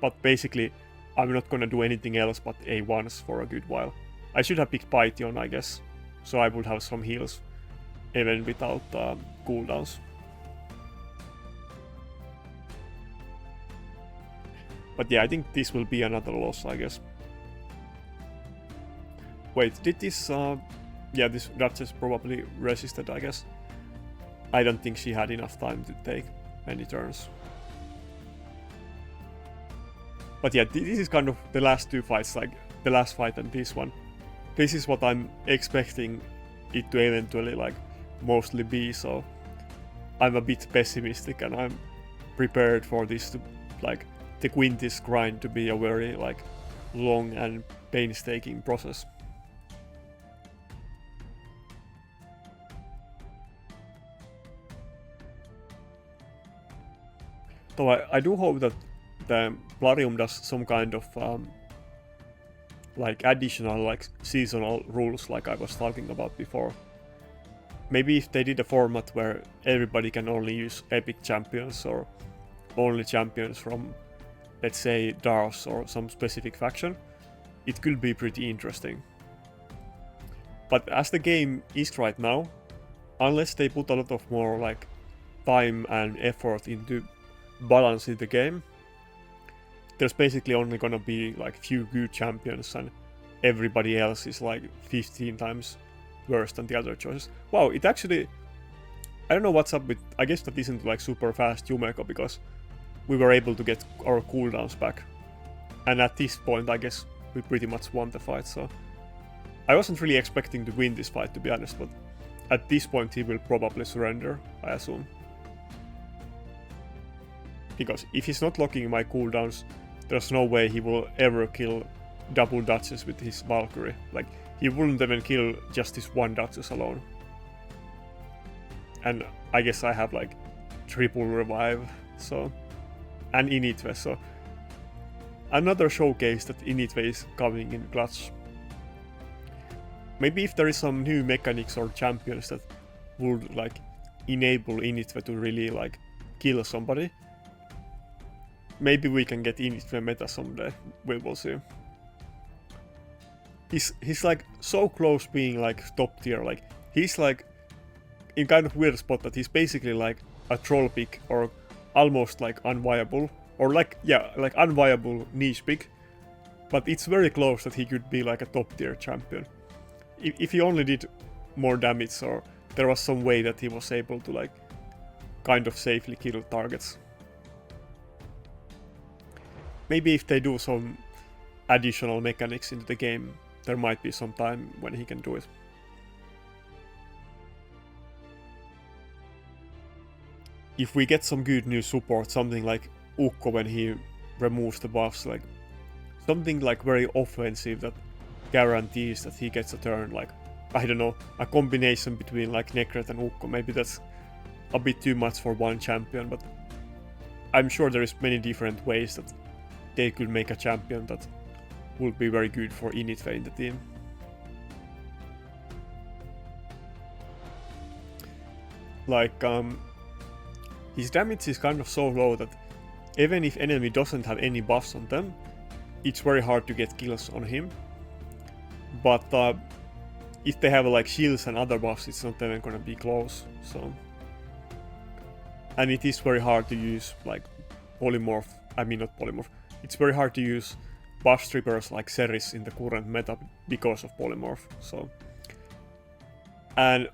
But basically, I'm not gonna do anything else but A1s for a good while. I should have picked Python, I guess, so I would have some heals, even without cooldowns. But yeah, I think this will be another loss, I guess. Wait, did this... yeah, this Duchess probably resisted, I guess. I don't think she had enough time to take many turns. But yeah, this is kind of the last two fights, like the last fight and this one. This is what I'm expecting it to eventually like mostly be, so I'm a bit pessimistic and I'm prepared for this to like the Quintis grind to be a very like long and painstaking process. So I do hope that the Plarium does some kind of like additional like seasonal rules like I was talking about before. Maybe if they did a format where everybody can only use epic champions or only champions from, let's say, Dars or some specific faction, it could be pretty interesting. But as the game is right now, unless they put a lot of more like time and effort into balancing the game, there's basically only gonna be like few good champions and everybody else is like 15 times worse than the other choices. Wow, it actually... I don't know what's up with... I guess that isn't like super fast Yumeko because we were able to get our cooldowns back. And at this point I guess we pretty much won the fight, so I wasn't really expecting to win this fight, to be honest, but at this point he will probably surrender, I assume. Because if he's not locking my cooldowns, there's no way he will ever kill double Duchess with his Valkyrie. Like, he wouldn't even kill just his one Duchess alone. And I guess I have like triple revive, so, and Inithwe, so another showcase that Inithwe is coming in clutch. Maybe if there is some new mechanics or champions that would like enable Inithwe to really like kill somebody, maybe we can get Inithwe meta someday. We will see. He's like so close being like top tier. Like, he's like in kind of weird spot that he's basically like a troll pick or almost like unviable, or like, yeah, like unviable niche pick, but it's very close that he could be like a top tier champion if he only did more damage, or there was some way that he was able to like kind of safely kill targets. Maybe if they do some additional mechanics into the game, there might be some time when he can do it. If we get some good new support, something like Ukko when he removes the buffs, like something like very offensive that guarantees that he gets a turn, like, I don't know, a combination between like Nakarada and Ukko. Maybe that's a bit too much for one champion, but I'm sure there is many different ways that they could make a champion that would be very good for Inithwe in the team. Like, his damage is kind of so low that even if enemy doesn't have any buffs on them, it's very hard to get kills on him. But if they have like shields and other buffs, it's not even gonna be close. So, and it is very hard to use like polymorph. I mean, not polymorph. It's very hard to use buff strippers like Ceres in the current meta because of polymorph. So, and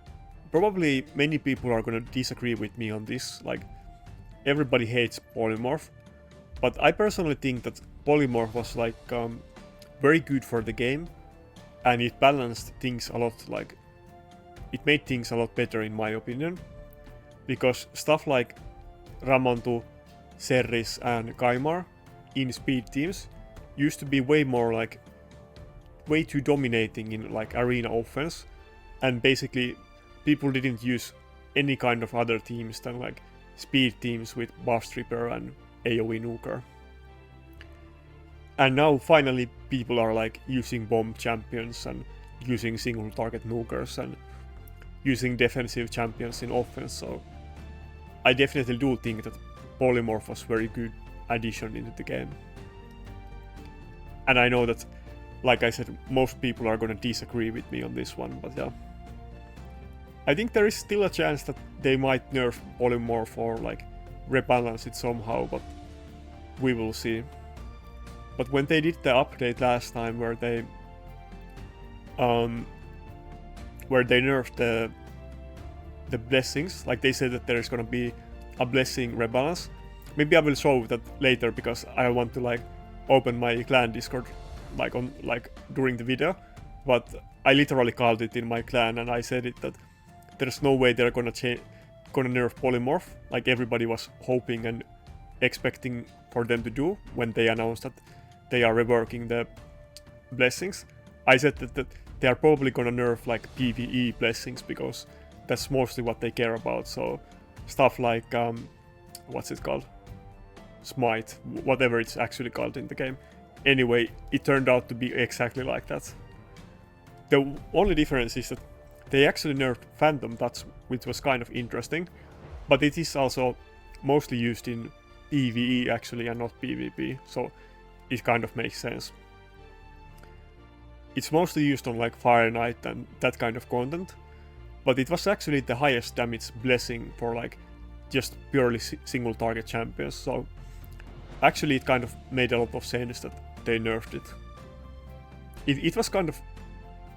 probably many people are gonna disagree with me on this. Like, everybody hates polymorph, but I personally think that polymorph was like very good for the game, and it balanced things a lot. Like, it made things a lot better in my opinion, because stuff like Ramontu, Ceres and Kaimar in speed teams used to be way too dominating in like arena offense, and basically people didn't use any kind of other teams than like speed teams with buff stripper and AoE nuker. And now finally people are like using bomb champions and using single target nukers and using defensive champions in offense, so I definitely do think that polymorph was very good addition into the game. And I know that, like I said, most people are gonna disagree with me on this one, but yeah. I think there is still a chance that they might nerf polymorph or like rebalance it somehow, but we will see. But when they did the update last time where they nerfed the blessings, like they said that there is gonna be a blessing rebalance. Maybe I will show that later because I want to like open my clan Discord like during the video, but I literally called it in my clan and I said it that there's no way they're gonna nerf polymorph like everybody was hoping and expecting for them to do when they announced that they are reworking the blessings. I said that they are probably gonna nerf like PvE blessings because that's mostly what they care about. So stuff like what's it called? Smite, whatever it's actually called in the game. Anyway, it turned out to be exactly like that. The only difference is that they actually nerfed Phantom Touch, which was kind of interesting, but it is also mostly used in PvE actually and not PvP, so it kind of makes sense. It's mostly used on like Fire Knight and that kind of content, but it was actually the highest damage blessing for like just purely single target champions, so actually it kind of made a lot of sense that they nerfed it. It was kind of,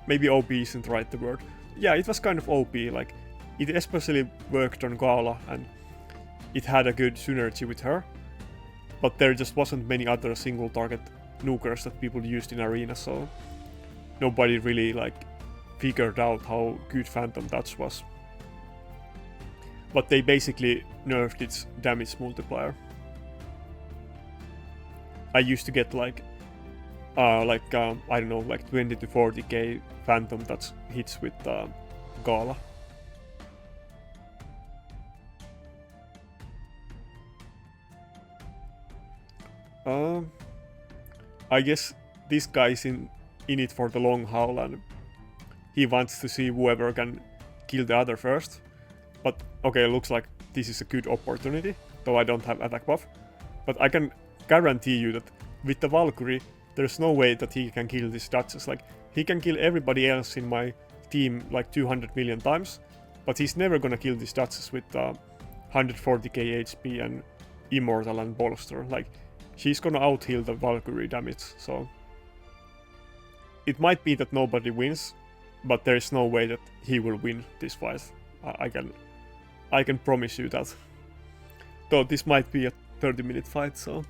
maybe OP isn't right the word. Yeah, it was kind of OP, like it especially worked on Gala and it had a good synergy with her, but there just wasn't many other single target nukers that people used in Arena, so nobody really like figured out how good Phantom Touch was. But they basically nerfed its damage multiplier. I used to get like I don't know, like 20 to 40k Phantom Touch hits with Gala. I guess this guy's in it for the long haul, and he wants to see whoever can kill the other first. But okay, looks like this is a good opportunity, though I don't have attack buff. But I can guarantee you that with the Valkyrie, there's no way that he can kill these Duchess. Like, he can kill everybody else in my team like 200 million times, but he's never gonna kill these Duchess with 140k HP and Immortal and Bolster. Like, she's gonna out-heal the Valkyrie damage, so it might be that nobody wins, but there's no way that he will win this fight. I can promise you that. Though this might be a 30-minute fight, so.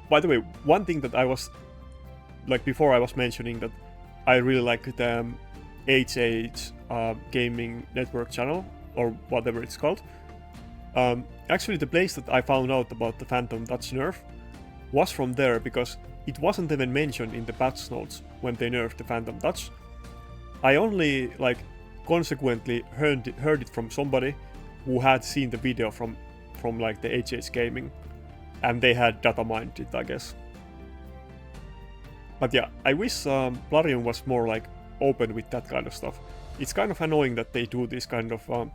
By the way, one thing that I was like before, I was mentioning that I really like the HH gaming network channel, or whatever it's called. Actually, the place that I found out about the Phantom Touch nerf was from there, because it wasn't even mentioned in the patch notes when they nerfed the Phantom Touch. I only like consequently heard it from somebody who had seen the video from like the HH gaming, and they had data mined it, I guess. But yeah, I wish Plarium was more like open with that kind of stuff. It's kind of annoying that they do this kind of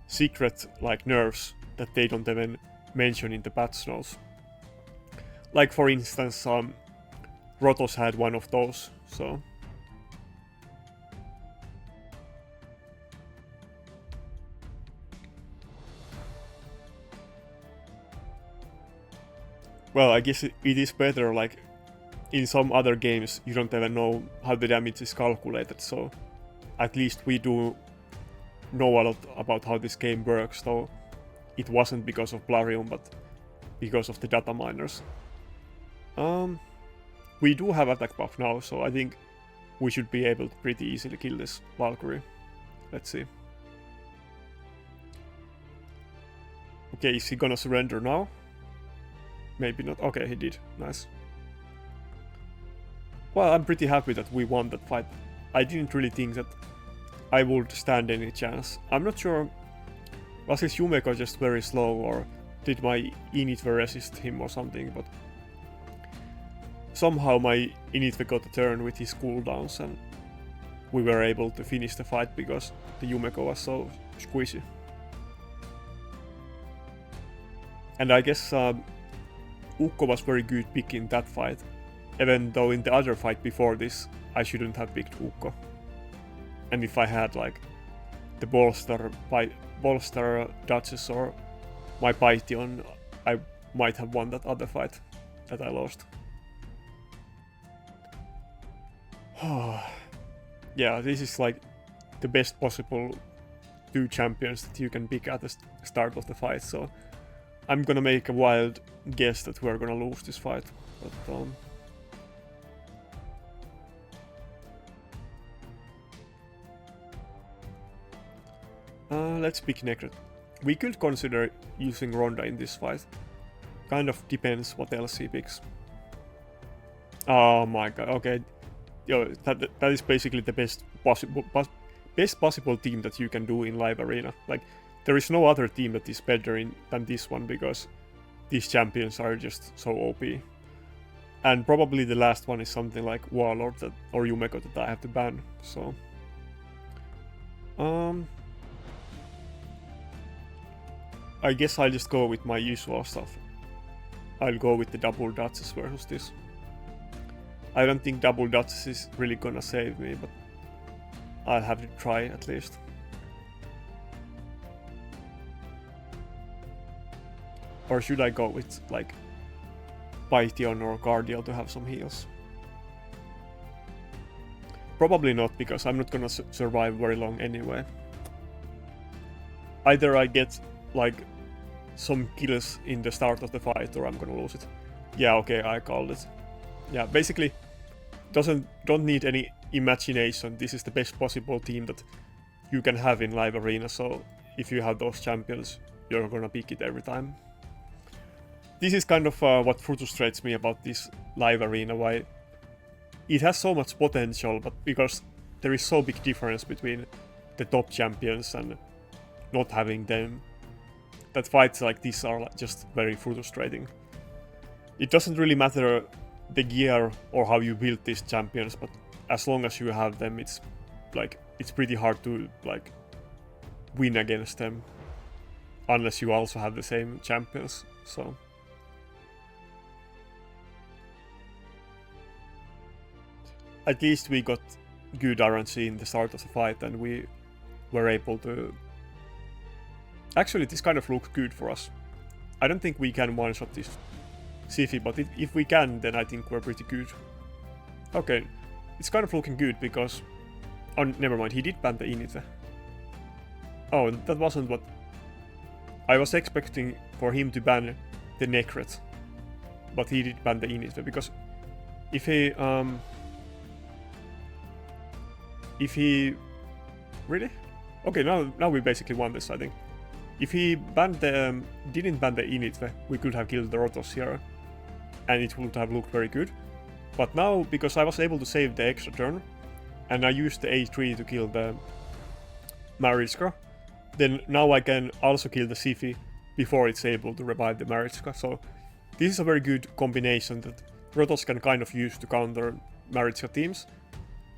secret like nerfs that they don't even mention in the patch notes. Like for instance, Rotos had one of those, so. Well, I guess it is better, like, in some other games you don't even know how the damage is calculated, so at least we do know a lot about how this game works, though it wasn't because of Plarium, but because of the data miners. We do have attack buff now, so I think we should be able to pretty easily kill this Valkyrie. Let's see. Okay, is he gonna surrender now? Maybe not. Okay, he did. Nice. Well, I'm pretty happy that we won that fight. I didn't really think that I would stand any chance. I'm not sure, was his Yumeko just very slow, or did my Inithwe resist him or something, but somehow my Inithwe got a turn with his cooldowns and we were able to finish the fight because the Yumeko was so squishy. And I guess Ukko was very good pick in that fight, even though in the other fight before this I shouldn't have picked Ukko. And if I had like the Bolster Duchess or my Python, I might have won that other fight that I lost. Yeah, this is like the best possible two champions that you can pick at the start of the fight, so I'm gonna make a wild guess that we're gonna lose this fight, but let's pick Nakarada. We could consider using Ronda in this fight. Kind of depends what else he picks. Oh my god, okay. Yo, that is basically the best possible team that you can do in live arena. Like, there is no other team that is better than this one, because these champions are just so OP. And probably the last one is something like Warlord or Yumeko that I have to ban, so. I guess I'll just go with my usual stuff. I'll go with the double Duchess versus this. I don't think double Duchess is really gonna save me, but I'll have to try at least. Or should I go with like Python or Guardian to have some heals? Probably not, because I'm not gonna survive very long anyway. Either I get like some kills in the start of the fight or I'm gonna lose it. Yeah, okay, I called it. Yeah, basically don't need any imagination. This is the best possible team that you can have in live arena, so if you have those champions, you're gonna pick it every time. This is kind of what frustrates me about this live arena, why it has so much potential, but because there is so big difference between the top champions and not having them, that fights like this are just very frustrating. It doesn't really matter the gear or how you build these champions, but as long as you have them, it's pretty hard to like win against them unless you also have the same champions. So at least we got good RNG in the start of the fight and we were able to... Actually, this kind of looks good for us. I don't think we can one-shot this Siphi, but if we can, then I think we're pretty good. Okay, it's kind of looking good because... Oh, never mind, he did ban the Inithwe. Oh, that wasn't what... I was expecting for him to ban the Nakarada, but he did ban the Inithwe, because if he... Really? Okay, now we basically won this, I think. If he banned the... didn't ban the Inithwe, we could have killed the Rotos here, and it would have looked very good. But now, because I was able to save the extra turn, and I used the A3 to kill the Mariska, then now I can also kill the Siphi before it's able to revive the Mariska. So this is a very good combination that Rotos can kind of use to counter Mariska teams.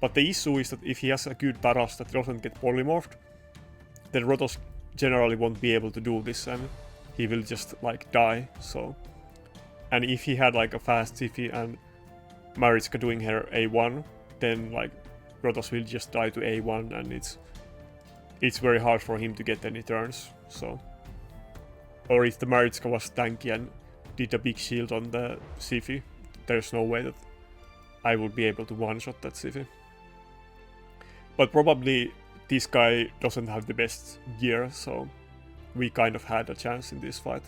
But the issue is that if he has a good Taras that doesn't get polymorphed, then Rotos generally won't be able to do this and he will just like die. So, and if he had like a fast Siphi and Mariska doing her A1, then like Rotos will just die to A1 and it's very hard for him to get any turns. So, or if the Mariska was tanky and did a big shield on the Siphi, there's no way that I would be able to one-shot that Siphi. But probably this guy doesn't have the best gear, so we kind of had a chance in this fight.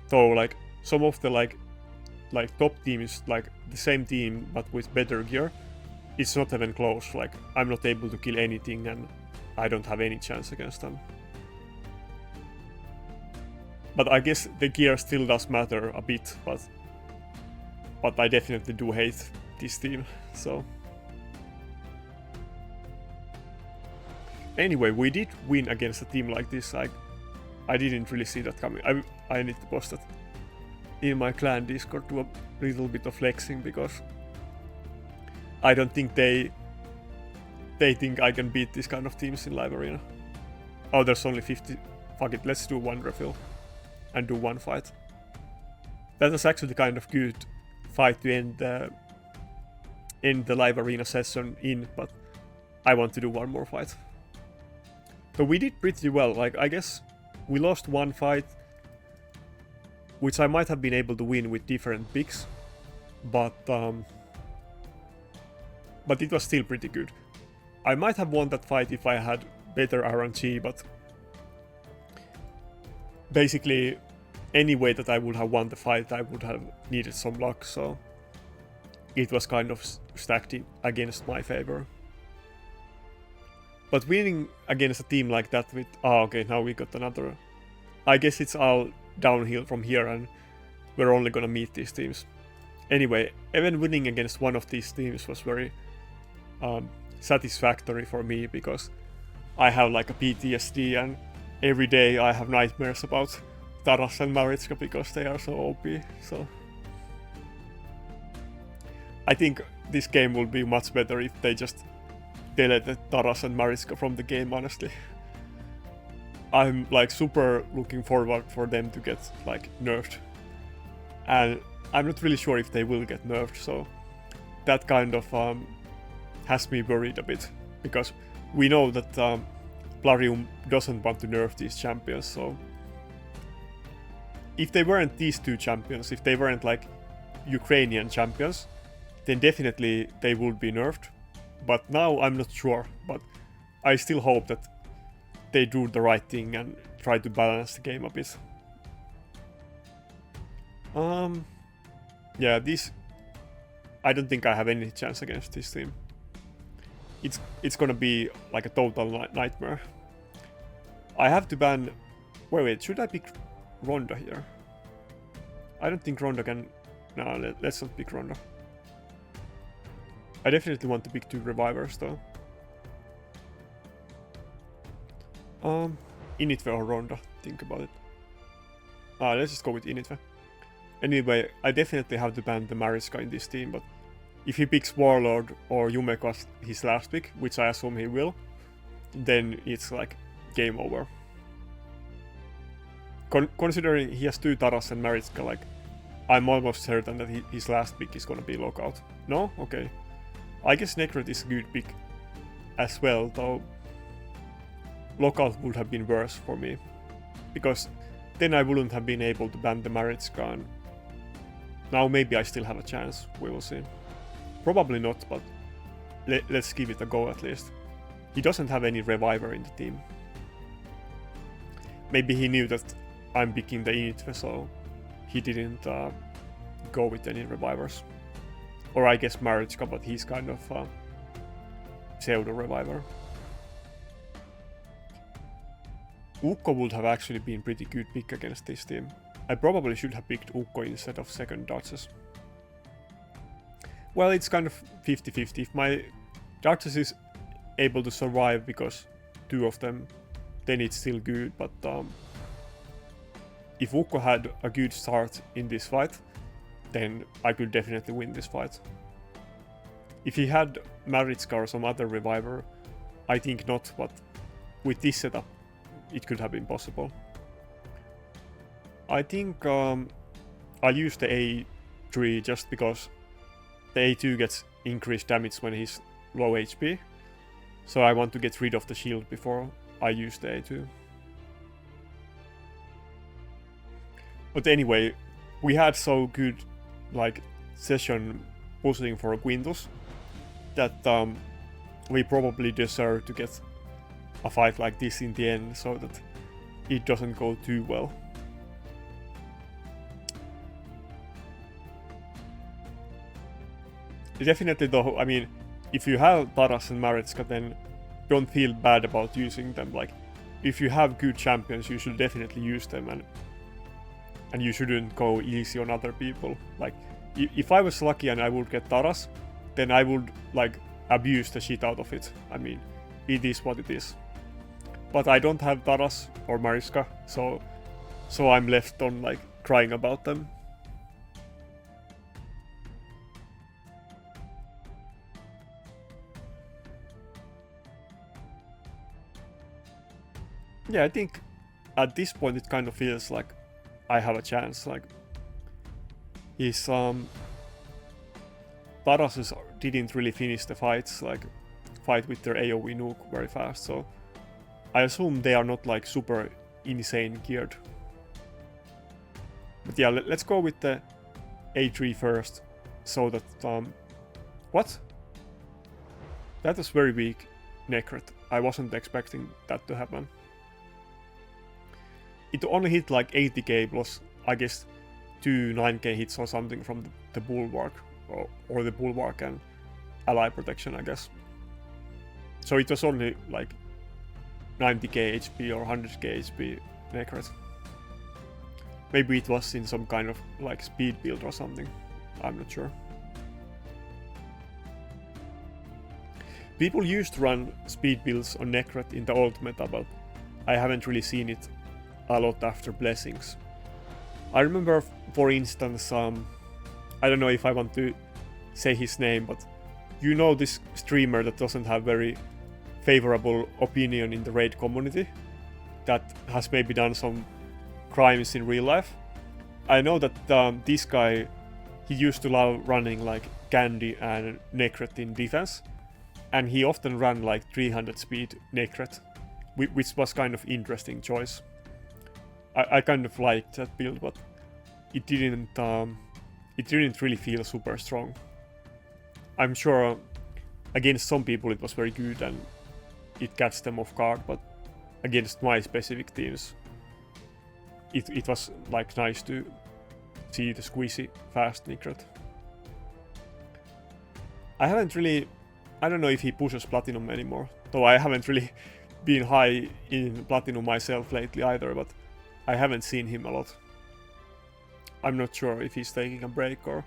Though like some of the like top teams, like the same team but with better gear, it's not even close. Like I'm not able to kill anything and I don't have any chance against them. But I guess the gear still does matter a bit, but I definitely do hate this team, so... Anyway, we did win against a team like this. I didn't really see that coming. I need to post that in my clan Discord to a little bit of flexing, because I don't think they think I can beat these kind of teams in live arena. Oh, there's only 50. Fuck it, let's do one refill and do one fight. That was actually kind of good fight to end the live arena session in, but I want to do one more fight. So we did pretty well. Like, I guess we lost one fight, which I might have been able to win with different picks, but it was still pretty good. I might have won that fight if I had better RNG, but basically any way that I would have won the fight, I would have needed some luck, so it was kind of stacked against my favor. But winning against a team like that with... Oh, okay, now we got another... I guess it's all downhill from here and we're only gonna meet these teams. Anyway, even winning against one of these teams was very satisfactory for me, because I have like a PTSD and every day I have nightmares about Taras and Mariska because they are so OP, so... I think this game will be much better if they just deleted Taras and Mariska from the game, honestly. I'm like super looking forward for them to get like nerfed. And I'm not really sure if they will get nerfed, so that kind of has me worried a bit, because we know that Plarium doesn't want to nerf these champions, so if they weren't these two champions, if they weren't like Ukrainian champions, then definitely they would be nerfed. But now I'm not sure, but I still hope that they do the right thing and try to balance the game a bit. Yeah, I don't think I have any chance against this team. It's gonna be like a total nightmare. I have to ban... Wait, should I pick Ronda here? I don't think Ronda can... No, let's not pick Ronda. I definitely want to pick 2 revivers though. Inithwe or Ronda, think about it. Let's just go with Inithwe. Anyway, I definitely have to ban the Mariska in this team, but if he picks Warlord or Yumeko as his last pick, which I assume he will, then it's like game over. Considering he has 2 Taras and Mariska, like, I'm almost certain that his last pick is gonna be Lockout. No? Okay. I guess Necret is a good pick as well, though Lockout would have been worse for me, because then I wouldn't have been able to ban the Mariska, and now maybe I still have a chance, we will see. Probably not, but let's give it a go at least. He doesn't have any reviver in the team. Maybe he knew that I'm picking the Inithwe, so he didn't go with any revivers. Or I guess Marichka, but he's kind of pseudo-reviver. Ukko would have actually been pretty good pick against this team. I probably should have picked Ukko instead of second Duchess. Well, it's kind of 50-50. If my Duchess is able to survive because 2 of them, then it's still good, but if Ukko had a good start in this fight, then I could definitely win this fight. If he had Marichka or some other reviver, I think not, but with this setup, it could have been possible. I think I'll use the A3 just because the A2 gets increased damage when he's low HP, so I want to get rid of the shield before I use the A2. But anyway, we had so good like session pushing for Quintus that we probably deserve to get a fight like this in the end, so that it doesn't go too well. Definitely though, I mean, if you have Taras and Marichka, then don't feel bad about using them. Like, if you have good champions, you should definitely use them, and you shouldn't go easy on other people. Like, if I was lucky and I would get Taras, then I would like abuse the shit out of it. I mean, it is what it is. But I don't have Taras or Marichka, so I'm left on like crying about them. Yeah, I think at this point it kind of feels like I have a chance. Like, his Tarasus didn't really finish the fights, like fight with their AoE nuke very fast, so I assume they are not like super insane geared. But yeah, let's go with the A3 first, so that what? That was very weak, Necret. I wasn't expecting that to happen. It only hit like 80k plus, I guess, 2 9k hits or something from the Bulwark, or the Bulwark and ally protection, I guess. So it was only like 90k HP or 100k HP Necret. Maybe it was in some kind of like speed build or something, I'm not sure. People used to run speed builds on Necret in the old meta, but I haven't really seen it a lot after Blessings. I remember, for instance, I don't know if I want to say his name, but you know this streamer that doesn't have very favorable opinion in the raid community, that has maybe done some crimes in real life. I know that this guy, he used to love running like Candy and Necret in defense, and he often ran like 300 speed Necret, which was kind of interesting choice. I kind of liked that build, but it didn't really feel super strong. I'm sure against some people it was very good and it catches them off guard, but against my specific teams it was like nice to see the squeezy fast Nickrat. I don't know if he pushes Platinum anymore, though I haven't really been high in Platinum myself lately either, but I haven't seen him a lot. I'm not sure if he's taking a break or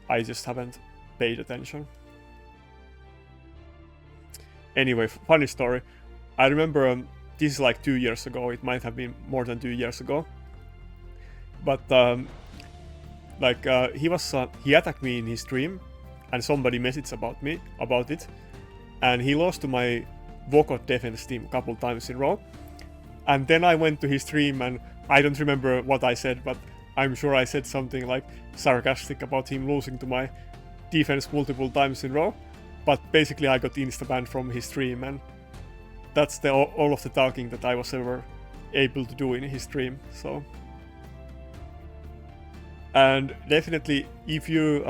I just haven't paid attention. Anyway, funny story. I remember this is like 2 years ago, it might have been more than 2 years ago. But he attacked me in his stream and somebody messaged about it. And he lost to my Vokot defense team a couple times in a row. And then I went to his stream and I don't remember what I said, but I'm sure I said something like sarcastic about him losing to my defense multiple times in a row. But basically I got insta-banned from his stream, and that's all of the talking that I was ever able to do in his stream. So, and definitely if you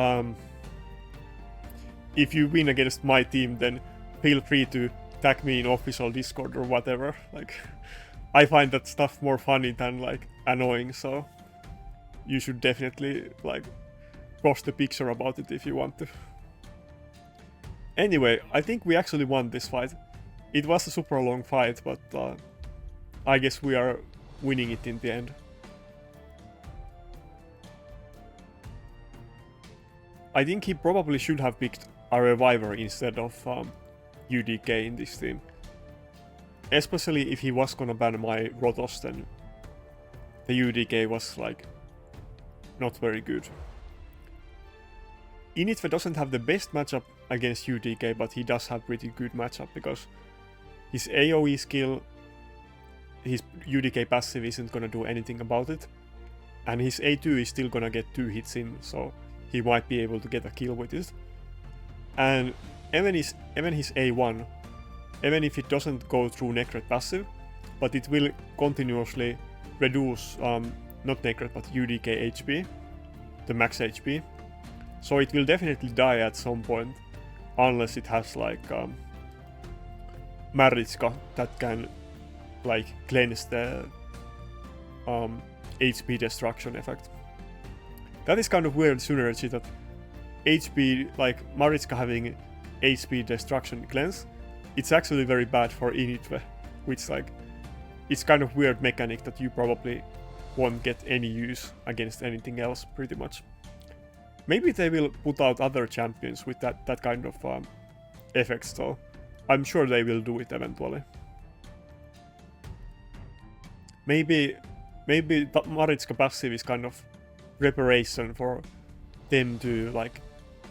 win against my team, then feel free to tag me in official Discord or whatever. Like, I find that stuff more funny than like annoying, so you should definitely like post a picture about it if you want to. Anyway, I think we actually won this fight. It was a super long fight, but I guess we are winning it in the end. I think he probably should have picked a Reviver instead of UDK in this team. Especially if he was gonna ban my Rotos, then the UDK was like not very good. Inithwe doesn't have the best matchup against UDK, but he does have pretty good matchup because his AoE skill, his UDK passive isn't gonna do anything about it, and his A2 is still gonna get 2 hits in, so he might be able to get a kill with it. And even his A1, even if it doesn't go through Necret passive, but it will continuously reduce, not Necret but UDK HP, the max HP. So it will definitely die at some point, unless it has like Maritzka that can like cleanse the HP destruction effect. That is kind of weird synergy that HP, like Maritzka having HP destruction cleanse, it's actually very bad for Inithwe, which like, it's kind of weird mechanic that you probably won't get any use against anything else pretty much. Maybe they will put out other champions with that kind of effects, so I'm sure they will do it eventually. Maybe Maritzka passive is kind of reparation for them to like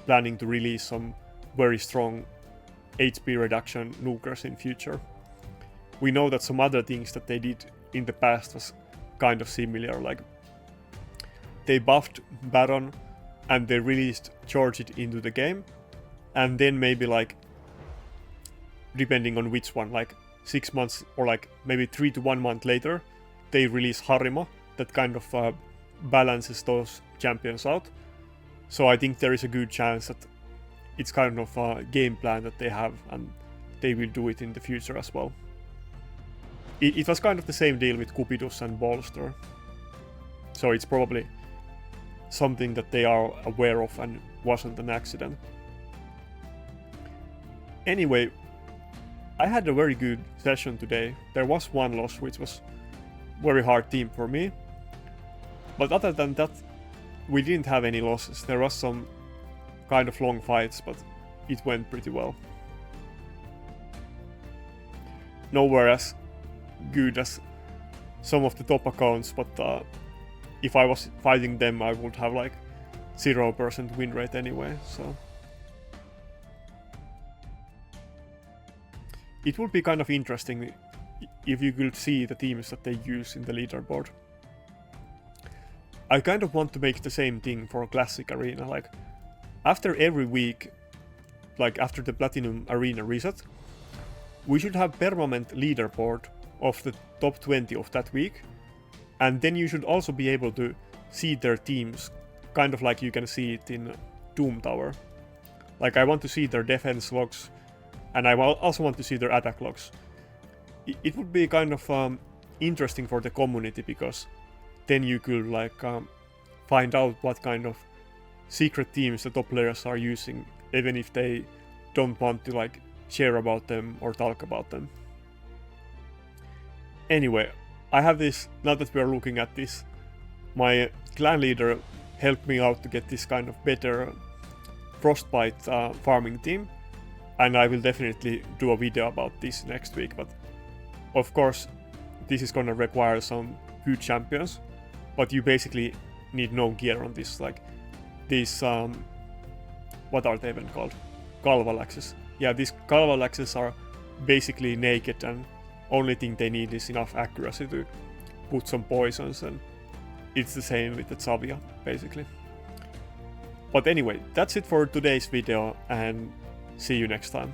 planning to release some very strong HP reduction nukers in future. We know that some other things that they did in the past was kind of similar, like they buffed Baron and they released Charge It into the game, and then maybe like, depending on which one, like 6 months or like maybe 3 to 1 month later, they release Harima that kind of balances those champions out. So I think there is a good chance that it's kind of a game plan that they have, and they will do it in the future as well. It was kind of the same deal with Cupidus and Bolster, so it's probably something that they are aware of and wasn't an accident. Anyway, I had a very good session today. There was one loss, which was very hard team for me, but other than that, we didn't have any losses. There was some kind of long fights, but it went pretty well. Nowhere as good as some of the top accounts, but if I was fighting them, I would have like 0% win rate anyway, so it would be kind of interesting if you could see the teams that they use in the leaderboard. I kind of want to make the same thing for Classic Arena, like after every week, like after the Platinum Arena reset, we should have permanent leaderboard of the top 20 of that week, and then you should also be able to see their teams, kind of like you can see it in Doom Tower. Like I want to see their defense logs, and I also want to see their attack logs. It would be kind of interesting for the community, because then you could like find out what kind of secret teams the top players are using, even if they don't want to like share about them or talk about them. Anyway, I have this, now that we are looking at this, my clan leader helped me out to get this kind of better frostbite farming team, and I will definitely do a video about this next week, but of course this is gonna require some good champions, but you basically need no gear on this, like these what are they even called? Kalvalaxes. Yeah, these Kalvalaxes are basically naked, and only thing they need is enough accuracy to put some poisons, and it's the same with the Xavia, basically. But anyway, that's it for today's video, and see you next time.